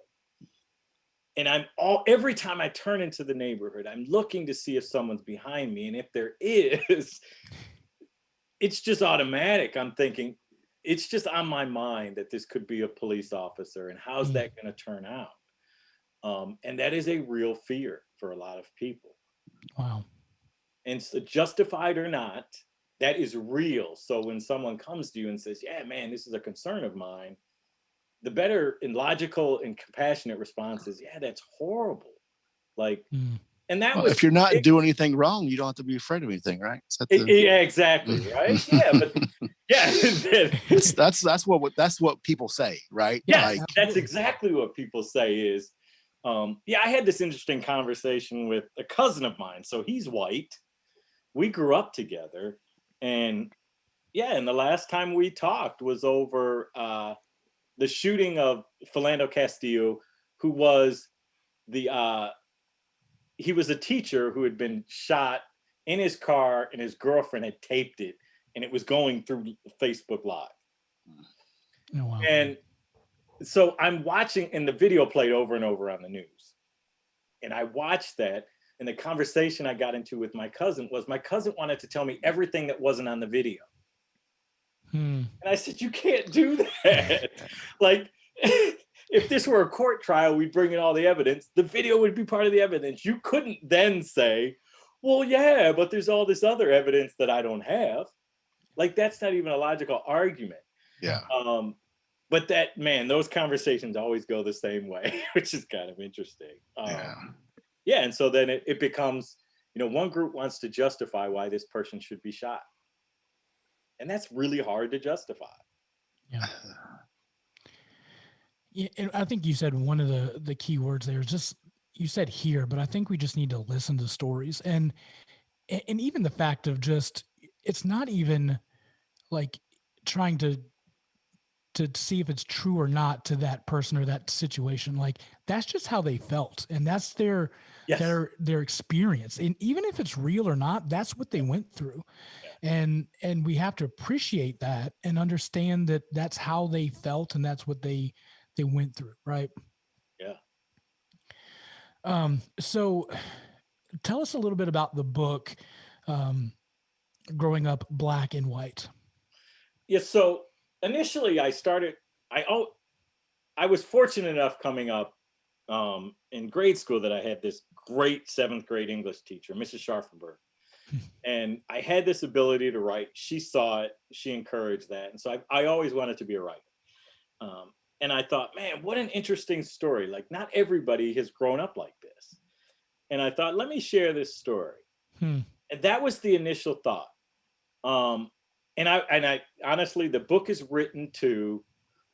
And every time I turn into the neighborhood, I'm looking to see if someone's behind me. And if there is, it's just automatic. I'm thinking, it's just on my mind that this could be a police officer, and how's that going to turn out? And that is a real fear for a lot of people. Wow. And so, justified or not, that is real. So when someone comes to you and says, yeah, man, this is a concern of mine, the better and logical and compassionate response is, yeah, that's horrible. Like, and that was, if you're not doing anything wrong, you don't have to be afraid of anything, right? Yeah, exactly, right? Yeah, but yeah, that's what people say, right? Yeah, Like, that's exactly what people say is, yeah, I had this interesting conversation with a cousin of mine. So he's white. We grew up together, and yeah, and the last time we talked was over the shooting of Philando Castillo, who was he was a teacher who had been shot in his car, and his girlfriend had taped it, and it was going through Facebook Live. Oh, wow. And so I'm watching, and the video played over and over on the news. And I watched that, and the conversation I got into with my cousin was, my cousin wanted to tell me everything that wasn't on the video. And I said, you can't do that. Like, if this were a court trial, we'd bring in all the evidence. The video would be part of the evidence. You couldn't then say, well, yeah, but there's all this other evidence that I don't have. Like, that's not even a logical argument. Yeah. But that, man, those conversations always go the same way, which is kind of interesting. Yeah. And so then it becomes, one group wants to justify why this person should be shot. And that's really hard to justify. Yeah. Yeah, and I think you said one of the key words there is just, you said hear, but I think we just need to listen to stories. And even the fact of just, it's not even like trying to see if it's true or not to that person or that situation. Like, that's just how they felt, and that's their experience. And even if it's real or not, that's what they went through. And we have to appreciate that and understand that that's how they felt, and that's what they went through, right? Yeah. So tell us a little bit about the book, Growing Up Black and White. Yeah, so initially I was fortunate enough coming up in grade school that I had this great 7th grade English teacher, Mrs. Scharfenberg. And I had this ability to write. She saw it, she encouraged that. And so I always wanted to be a writer. And I thought, man, what an interesting story. Like, not everybody has grown up like this. And I thought, let me share this story. And that was the initial thought. And I honestly, the book is written to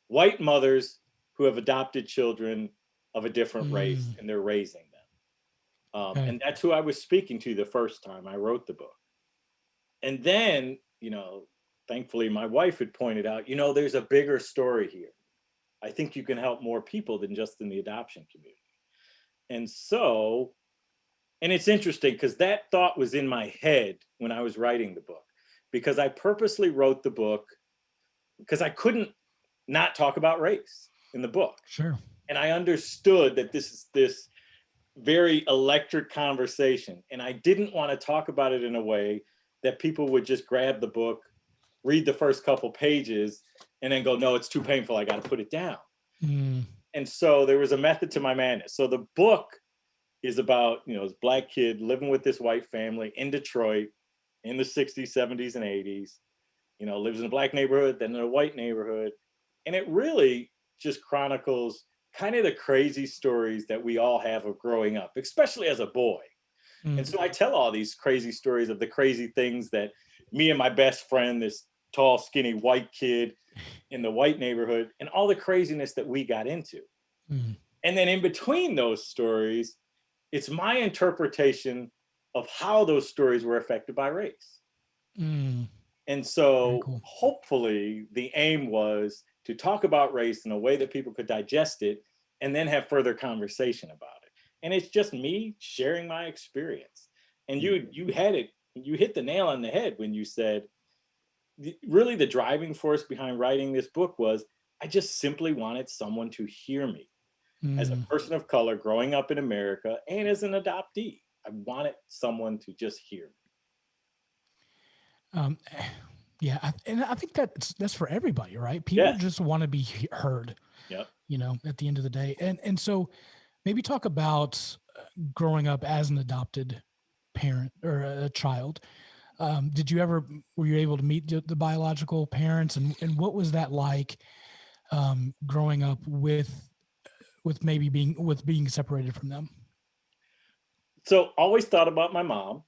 white mothers who have adopted children of a different race, and they're raising them. And that's who I was speaking to the first time I wrote the book. And then, thankfully my wife had pointed out, there's a bigger story here. I think you can help more people than just in the adoption community. And so, and it's interesting because that thought was in my head when I was writing the book, because I purposely wrote the book because I couldn't not talk about race in the book. Sure. And I understood that this is this very electric conversation. And I didn't want to talk about it in a way that people would just grab the book, read the first couple pages, and then go, no, it's too painful, I got to put it down. And so there was a method to my madness. So the book is about, this black kid living with this white family in Detroit in the 60s, 70s, and 80s, lives in a black neighborhood, then in a white neighborhood. And it really just chronicles kind of the crazy stories that we all have of growing up, especially as a boy. And so I tell all these crazy stories of the crazy things that me and my best friend, this tall, skinny white kid in the white neighborhood, and all the craziness that we got into. And then in between those stories, it's my interpretation of how those stories were affected by race. And so hopefully the aim was to talk about race in a way that people could digest it and then have further conversation about it. And it's just me sharing my experience. And you hit the nail on the head when you said, really the driving force behind writing this book was I just simply wanted someone to hear me as a person of color growing up in America and as an adoptee. I wanted someone to just hear me. Yeah, and I think that's for everybody, right? People just want to be heard. Yep. You know, at the end of the day, and so maybe talk about growing up as an adopted parent or a child. Were you able to meet the biological parents, and what was that like growing up with maybe being separated from them? So always thought about my mom.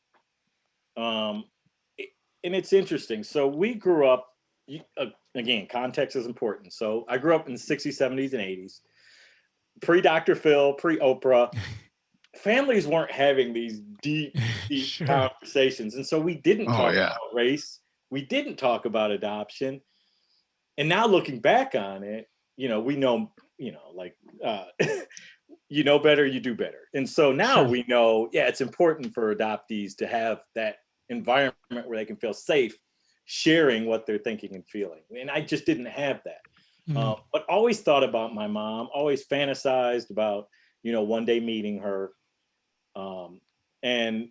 And it's interesting. So we grew up, again, context is important. So I grew up in the 60s, 70s, and 80s, pre-Dr. Phil, pre-Oprah. Families weren't having these deep conversations. And so we didn't talk about race. We didn't talk about adoption. And now looking back on it, we know, you know better, you do better. And so now we know, it's important for adoptees to have that environment where they can feel safe sharing what they're thinking and feeling. And I just didn't have that. But always thought about my mom, always fantasized about, one day meeting her. And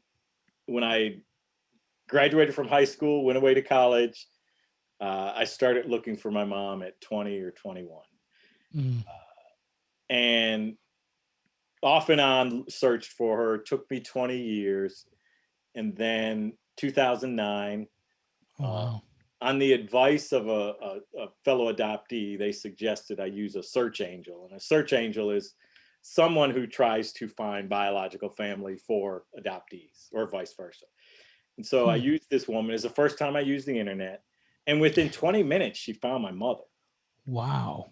when I graduated from high school, went away to college, I started looking for my mom at 20 or 21. And off and on searched for her. It took me 20 years. And then 2009, on the advice of a fellow adoptee, they suggested I use a search angel. And a search angel is someone who tries to find biological family for adoptees or vice versa. And so I used this woman. It's the first time I used the internet. And within 20 minutes, she found my mother. Wow.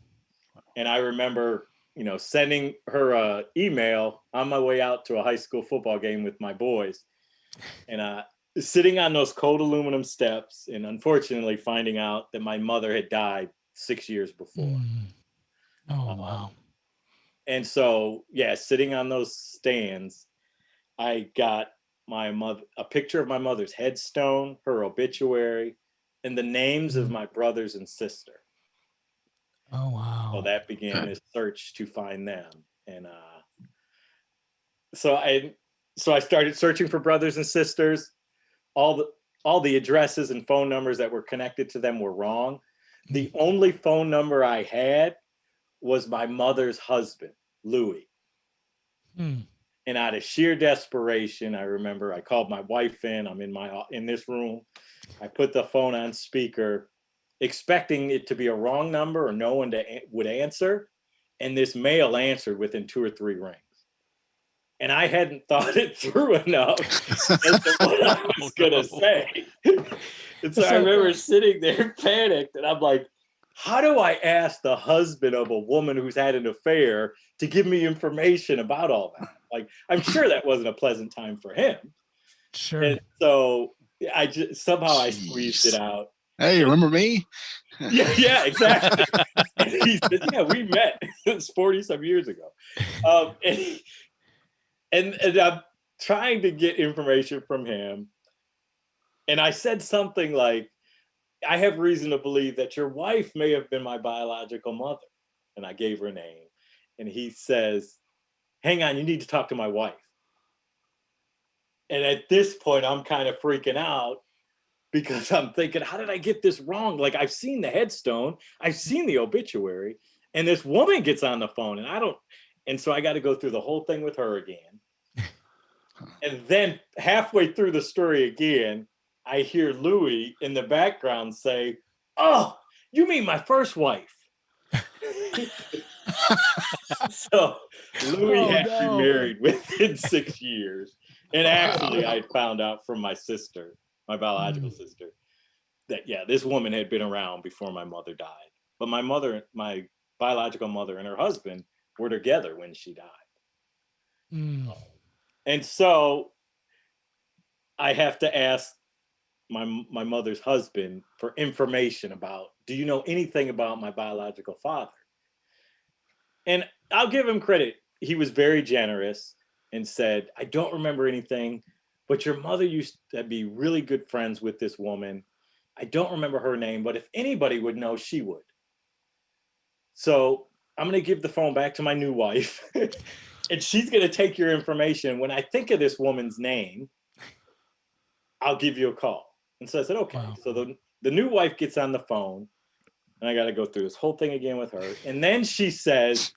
And I remember, sending her an email on my way out to a high school football game with my boys. And sitting on those cold aluminum steps and unfortunately finding out that my mother had died 6 years before. Oh, wow. And so, sitting on those stands, I got a picture of my mother's headstone, her obituary, and the names of my brothers and sister. Oh, wow. So that began this search to find them. And so I started searching for brothers and sisters. All the addresses and phone numbers that were connected to them were wrong. The only phone number I had was my mother's husband, Louis. And out of sheer desperation, I remember I called my wife in. I'm in this room. I put the phone on speaker, expecting it to be a wrong number or no one would answer. And this male answered within 2 or 3 rings. And I hadn't thought it through enough as to what I was going to say. And so I remember sitting there panicked, and I'm like, how do I ask the husband of a woman who's had an affair to give me information about all that? Like, I'm sure that wasn't a pleasant time for him. Sure. And so I squeezed it out. Hey, remember me? Yeah, exactly. And he said, yeah, we met. It was 40-some years ago. And I'm trying to get information from him. And I said something like, I have reason to believe that your wife may have been my biological mother. And I gave her a name. And he says, hang on, you need to talk to my wife. And at this point, I'm kind of freaking out because I'm thinking, how did I get this wrong? Like, I've seen the headstone, I've seen the obituary, and this woman gets on the phone and so I got to go through the whole thing with her again. And then halfway through the story again, I hear Louis in the background say, oh, you mean my first wife? So Louis had to be married within 6 years. And actually, I found out from my sister, my biological sister, that, this woman had been around before my mother died. But my biological mother and her husband were together when she died. And so I have to ask my mother's husband for information about, do you know anything about my biological father? And I'll give him credit. He was very generous and said, I don't remember anything, but your mother used to be really good friends with this woman. I don't remember her name, but if anybody would know, she would. So I'm going to give the phone back to my new wife, and she's going to take your information. When I think of this woman's name, I'll give you a call. And so I said, okay. Wow. So the new wife gets on the phone, and I got to go through this whole thing again with her. And then she says,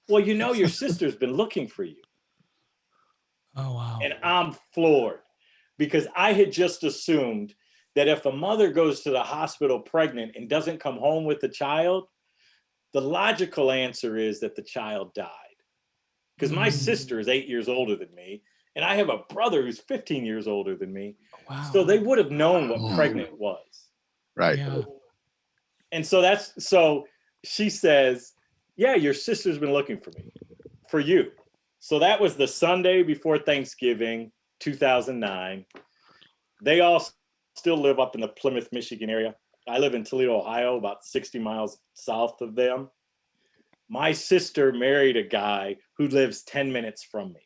well, you know, your sister's been looking for you. Oh, wow. And I'm floored, because I had just assumed that if a mother goes to the hospital pregnant and doesn't come home with the child, the logical answer is that the child died. Because my sister is 8 years older than me, and I have a brother who's 15 years older than me. Wow. So they would have known what pregnant was. Right. Yeah. And so she says, yeah, your sister's been looking for me, for you. So that was the Sunday before Thanksgiving, 2009. They all still live up in the Plymouth, Michigan area. I live in Toledo, Ohio, about 60 miles south of them. My sister married a guy who lives 10 minutes from me.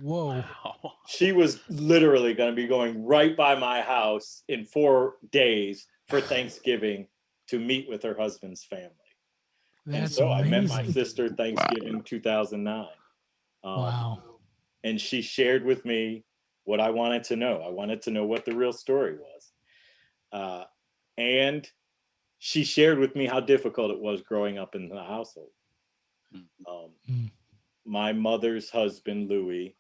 Whoa. Wow. She was literally going to be going right by my house in 4 days for Thanksgiving to meet with her husband's family. And That's so amazing. I met my sister Thanksgiving 2009. Wow. And she shared with me what I wanted to know. I wanted to know what the real story was. And she shared with me how difficult it was growing up in the household. My mother's husband, Louis,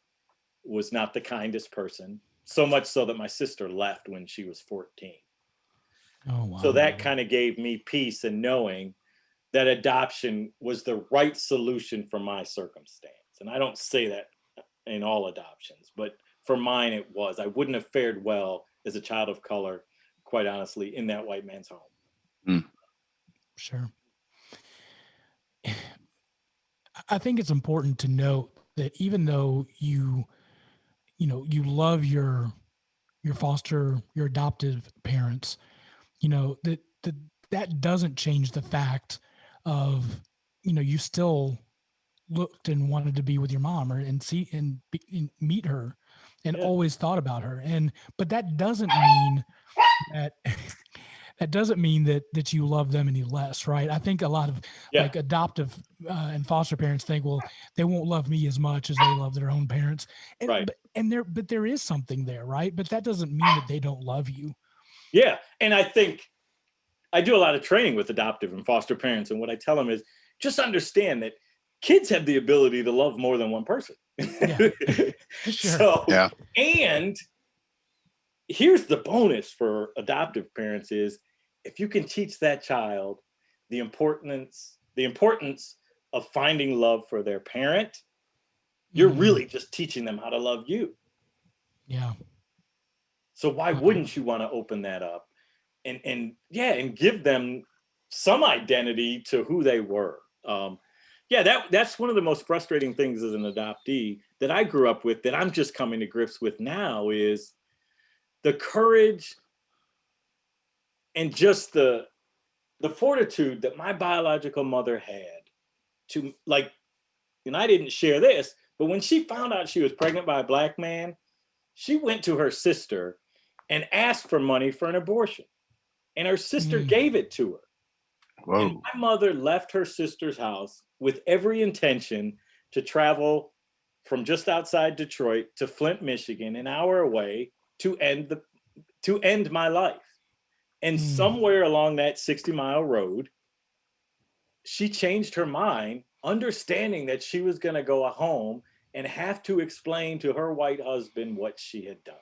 was not the kindest person, so much so that my sister left when she was 14. Oh, wow. So that kind of gave me peace in knowing that adoption was the right solution for my circumstance. And I don't say that in all adoptions, but for mine it was. I wouldn't have fared well as a child of color, quite honestly, in that white man's home. Sure. I think it's important to note that even though you love your your adoptive parents, that doesn't change the fact of, you still looked and wanted to be with your mom and meet her and always thought about her. But that doesn't mean that that you love them any less, right? I think a lot of like adoptive and foster parents think, well, they won't love me as much as they love their own parents, Right. but there is something there, right? But that doesn't mean that they don't love you. Yeah, and I think I do a lot of training with adoptive and foster parents, and what I tell them is just understand that kids have the ability to love more than one person. Yeah. Sure. So, and here's the bonus for adoptive parents is if you can teach that child the importance of finding love for their parent, you're really just teaching them how to love you. Yeah. So why wouldn't you want to open that up and give them some identity to who they were? That's one of the most frustrating things as an adoptee that I grew up with that I'm just coming to grips with now is the courage and just the fortitude that my biological mother had to, like, and I didn't share this, but when she found out she was pregnant by a black man, she went to her sister and asked for money for an abortion. And her sister gave it to her. Whoa. And my mother left her sister's house with every intention to travel from just outside Detroit to Flint, Michigan, an hour away to end my life. And somewhere along that 60-mile road, she changed her mind, understanding that she was going to go home and have to explain to her white husband what she had done.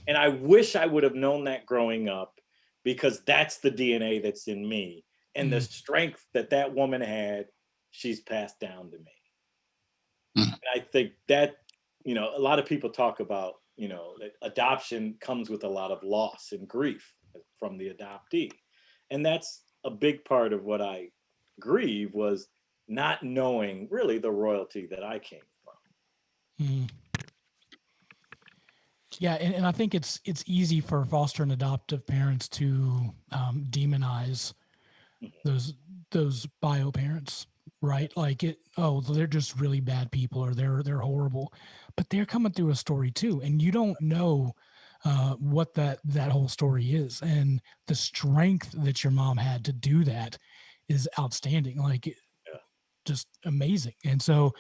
And I wish I would have known that growing up, because that's the DNA that's in me. And the strength that woman had, she's passed down to me. And I think that, a lot of people talk about, that adoption comes with a lot of loss and grief from the adoptee. And that's a big part of what I grieve, was not knowing really the royalty that I came from. Yeah, and I think it's easy for foster and adoptive parents to demonize those bio parents, right? Like they're just really bad people, or they're horrible, but they're coming through a story too, and you don't know what that whole story is, and the strength that your mom had to do that is outstanding, like just amazing. And so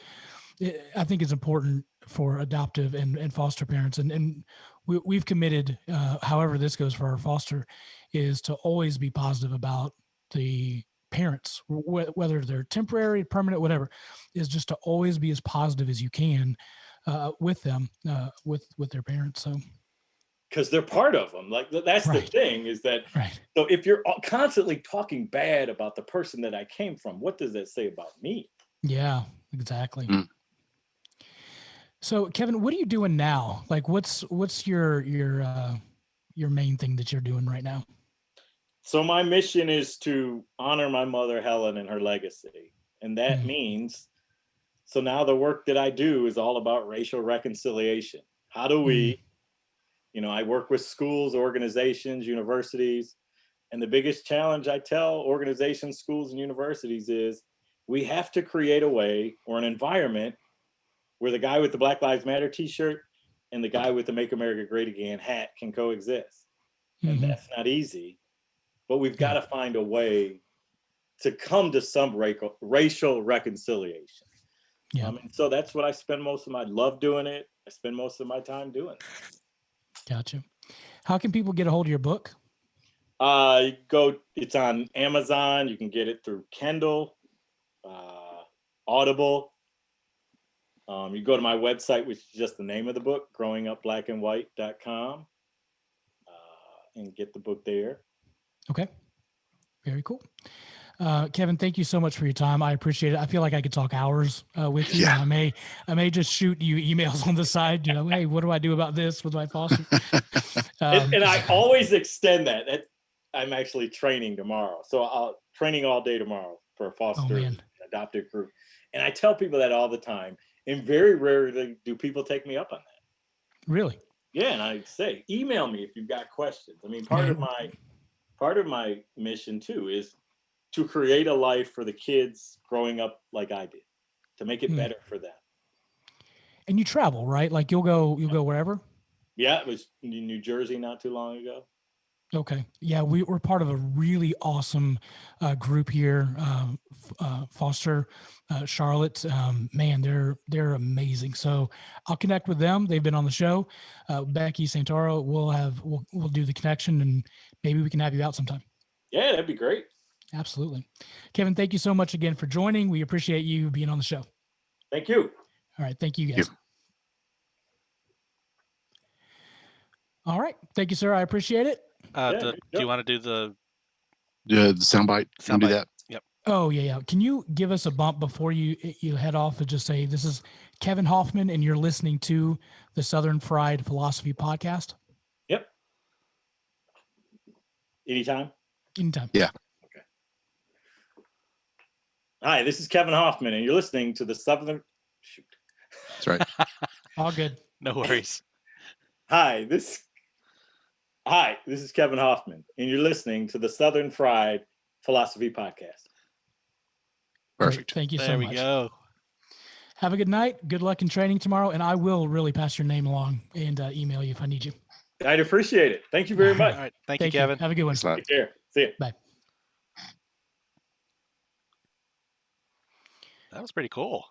I think it's important for adoptive and foster parents, and we've committed, however this goes for our foster, is to always be positive about the parents, whether they're temporary, permanent, whatever, is just to always be as positive as you can with them, with their parents. So, because they're part of them. Like that's the thing is that. Right. So if you're constantly talking bad about the person that I came from, what does that say about me? Yeah, exactly. So, Kevin, what are you doing now? Like, what's your main thing that you're doing right now? So my mission is to honor my mother, Helen, and her legacy. And that means, so now the work that I do is all about racial reconciliation. How do we, I work with schools, organizations, universities, and the biggest challenge I tell organizations, schools, and universities is we have to create a way or an environment where the guy with the Black Lives Matter t-shirt and the guy with the Make America Great Again hat can coexist. And that's not easy, but we've got to find a way to come to some racial reconciliation. Yeah. And so that's what I spend I love doing it. I spend most of my time doing it. Gotcha. How can people get a hold of your book? It's on Amazon. You can get it through Kindle, Audible. You go to my website, which is just the name of the book, growingupblackandwhite.com, and get the book there. Okay. Very cool. Kevin, thank you so much for your time. I appreciate it. I feel like I could talk hours with you. Yeah. And I may just shoot you emails on the side, hey, what do I do about this with my foster? And I always extend that. I'm actually training tomorrow. So I'll training all day tomorrow for a foster and adopted group. And I tell people that all the time. And very rarely do people take me up on that. Really? Yeah, and I say, email me if you've got questions. I mean, part of my mission too is to create a life for the kids growing up like I did, to make it better for them. And you travel, right? Like you'll go wherever? Yeah, it was in New Jersey not too long ago. Okay. Yeah, we're part of a really awesome group here, Foster Charlotte. Man, they're amazing. So I'll connect with them. They've been on the show. Becky Santoro, we'll do the connection, and maybe we can have you out sometime. Yeah, that'd be great. Absolutely. Kevin, thank you so much again for joining. We appreciate you being on the show. Thank you. All right. Thank you, guys. All right. Thank you, sir. I appreciate it. Do you want to do the soundbite? Can we do that? Yep. Oh, yeah. Can you give us a bump before you head off and just say, this is Kevin Hoffman, and you're listening to the Southern Fried Philosophy Podcast? Yep. Anytime? Yeah. Okay. Hi, this is Kevin Hoffman, and you're listening to the Southern... Shoot. That's right. All good. No worries. Hi, this is Kevin Hoffman, and you're listening to the Southern Fried Philosophy Podcast. Perfect. Great. Thank you so much. There we go. Have a good night. Good luck in training tomorrow, and I will really pass your name along and email you if I need you. I'd appreciate it. Thank you very much. All right. Thank you, Kevin. Have a good one. Take care. See you. Bye. That was pretty cool.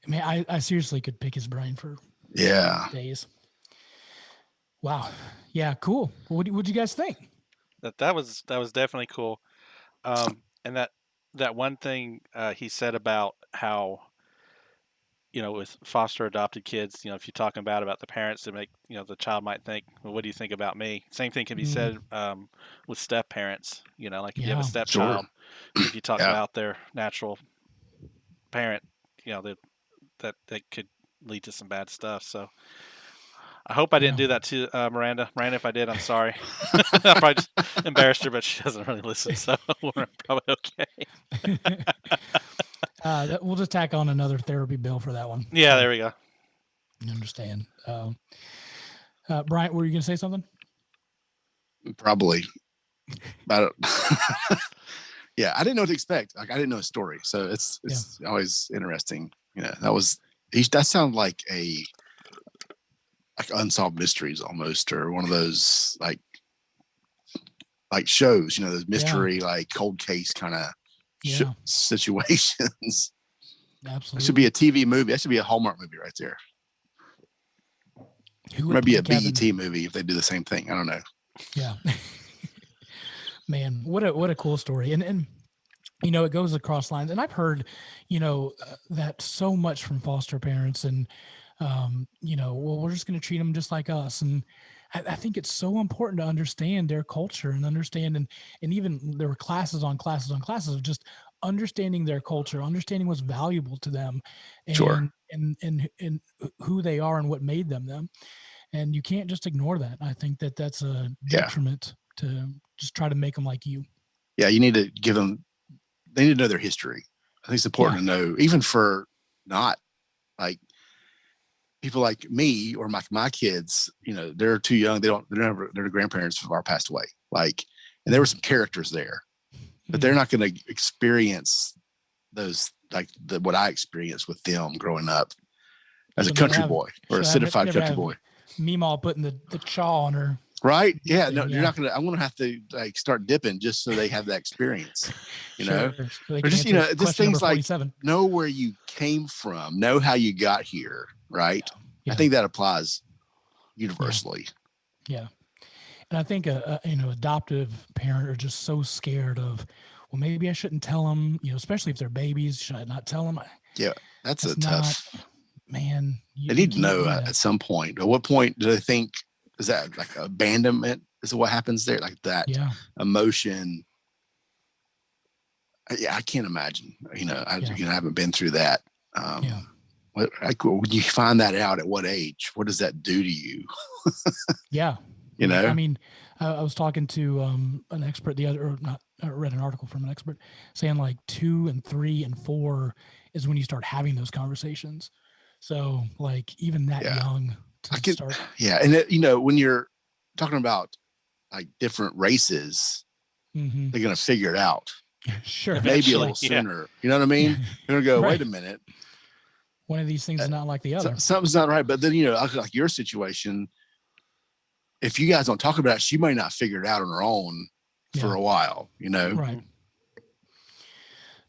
Man, I seriously could pick his brain for days. Wow. Yeah, cool. What do you guys think? That was definitely cool. And that one thing he said about how, with foster adopted kids, if you're talking about the parents, that make, the child might think, well, what do you think about me? Same thing can be said with step parents, like if you have a stepchild, if you talk about their natural parent, that could lead to some bad stuff. So I hope I didn't do that to Miranda. Miranda, if I did, I'm sorry. I probably just embarrassed her, but she doesn't really listen, so we're probably okay. We'll just tack on another therapy bill for that one. Yeah, there we go. I understand. Bryant, were you going to say something? Probably. I don't, yeah, I didn't know what to expect. Like I didn't know a story, so it's always interesting. That sounded like Unsolved Mysteries almost, or one of those like shows, those mystery like cold case kind of situations. Absolutely, it should be a TV movie. That should be a Hallmark movie right there. Maybe a BET movie if they do the same thing. I don't know. Yeah. Man, what a cool story. And it goes across lines. And I've heard, that so much from foster parents and, well, we're just going to treat them just like us. And I think it's so important to understand their culture and understand, and even there were classes on classes of just understanding their culture, understanding what's valuable to them and, and who they are and what made them. And you can't just ignore that. I think that's a detriment to just try to make them like you. Yeah. You need to they need to know their history. I think it's important to know, even for not like people like me or my kids, they're too young. Their grandparents have passed away. And there were some characters there, but they're not going to experience those, what I experienced with them growing up as a country boy or a citified country boy. Meemaw putting the chaw on her. Right. Yeah. No, you're not going to, I'm going to have to start dipping just so they have that experience, Sure. Or just, this thing's like, know where you came from, know how you got here. Right. Yeah. I think that applies universally. Yeah. And I think, adoptive parent are just so scared of, well, maybe I shouldn't tell them, especially if they're babies, should I not tell them? Yeah. That's a tough, man. They need to know at some point. At what point do they think, is that like abandonment is what happens there? Like that emotion. I can't imagine, I haven't been through that. When you find that out at what age, what does that do to you? Yeah. I mean, I was talking to an expert I read an article from an expert saying like 2 and 3 and 4 is when you start having those conversations. So like even that young to start. Yeah. And when you're talking about like different races, they're going to figure it out. Sure. Maybe a little sooner. You know what I mean? They're going to go, wait a minute. One of these things is not like the other. Something's not right. But then, like your situation, if you guys don't talk about it, she might not figure it out on her own for a while, Right.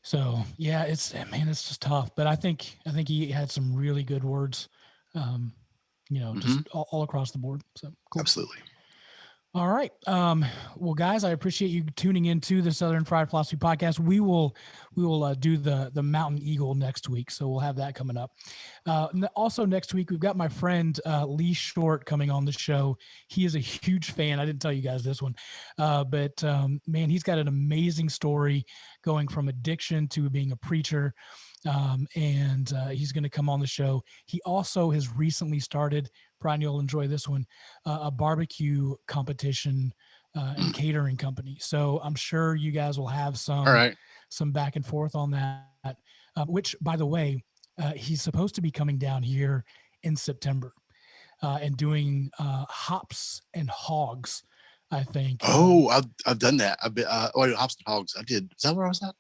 So it's just tough. But I think he had some really good words, just all across the board. So cool. Absolutely. All right. Well, guys, I appreciate you tuning into the Southern Fried Philosophy Podcast. We will do the Mountain Eagle next week, so we'll have that coming up. Also next week, we've got my friend Lee Short coming on the show. He is a huge fan. I didn't tell you guys this one, but man, he's got an amazing story going from addiction to being a preacher. And he's going to come on the show. He also has recently started, Brian, you'll enjoy this one, a barbecue competition and catering company. So I'm sure you guys will have some back and forth on that, which, by the way, he's supposed to be coming down here in September and doing hops and hogs, I think. Oh, I've done that. I've been hops and hogs. I did. Is that where I was at?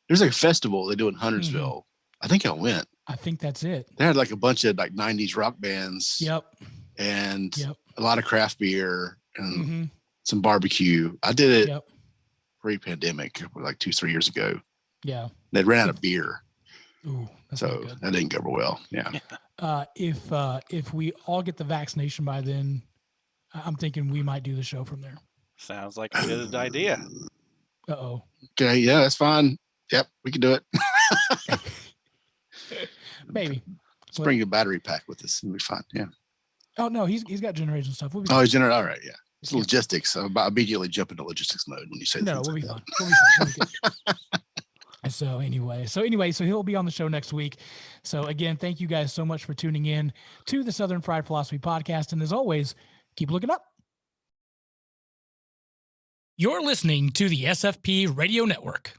There's like a festival they do in Huntersville. I think I went. I think that's it. They had like a bunch of like 90s rock bands. Yep. And a lot of craft beer and some barbecue. I did it pre-pandemic, like 2-3 years ago. Yeah. They ran out of beer. Ooh, so that didn't go well. Yeah. If we all get the vaccination by then, I'm thinking we might do the show from there. Sounds like a good idea. Uh-oh. Okay. Yeah, that's fine. Yep, we can do it. Maybe. Let's bring a battery pack with us. It'll be fine. Yeah. Oh no, he's got generation stuff. We'll be he's generator. All right, yeah. It's logistics. So I immediately jump into logistics mode when you say no. We'll be fine. So anyway, so he'll be on the show next week. So again, thank you guys so much for tuning in to the Southern Fried Philosophy Podcast, and as always, keep looking up. You're listening to the SFP Radio Network.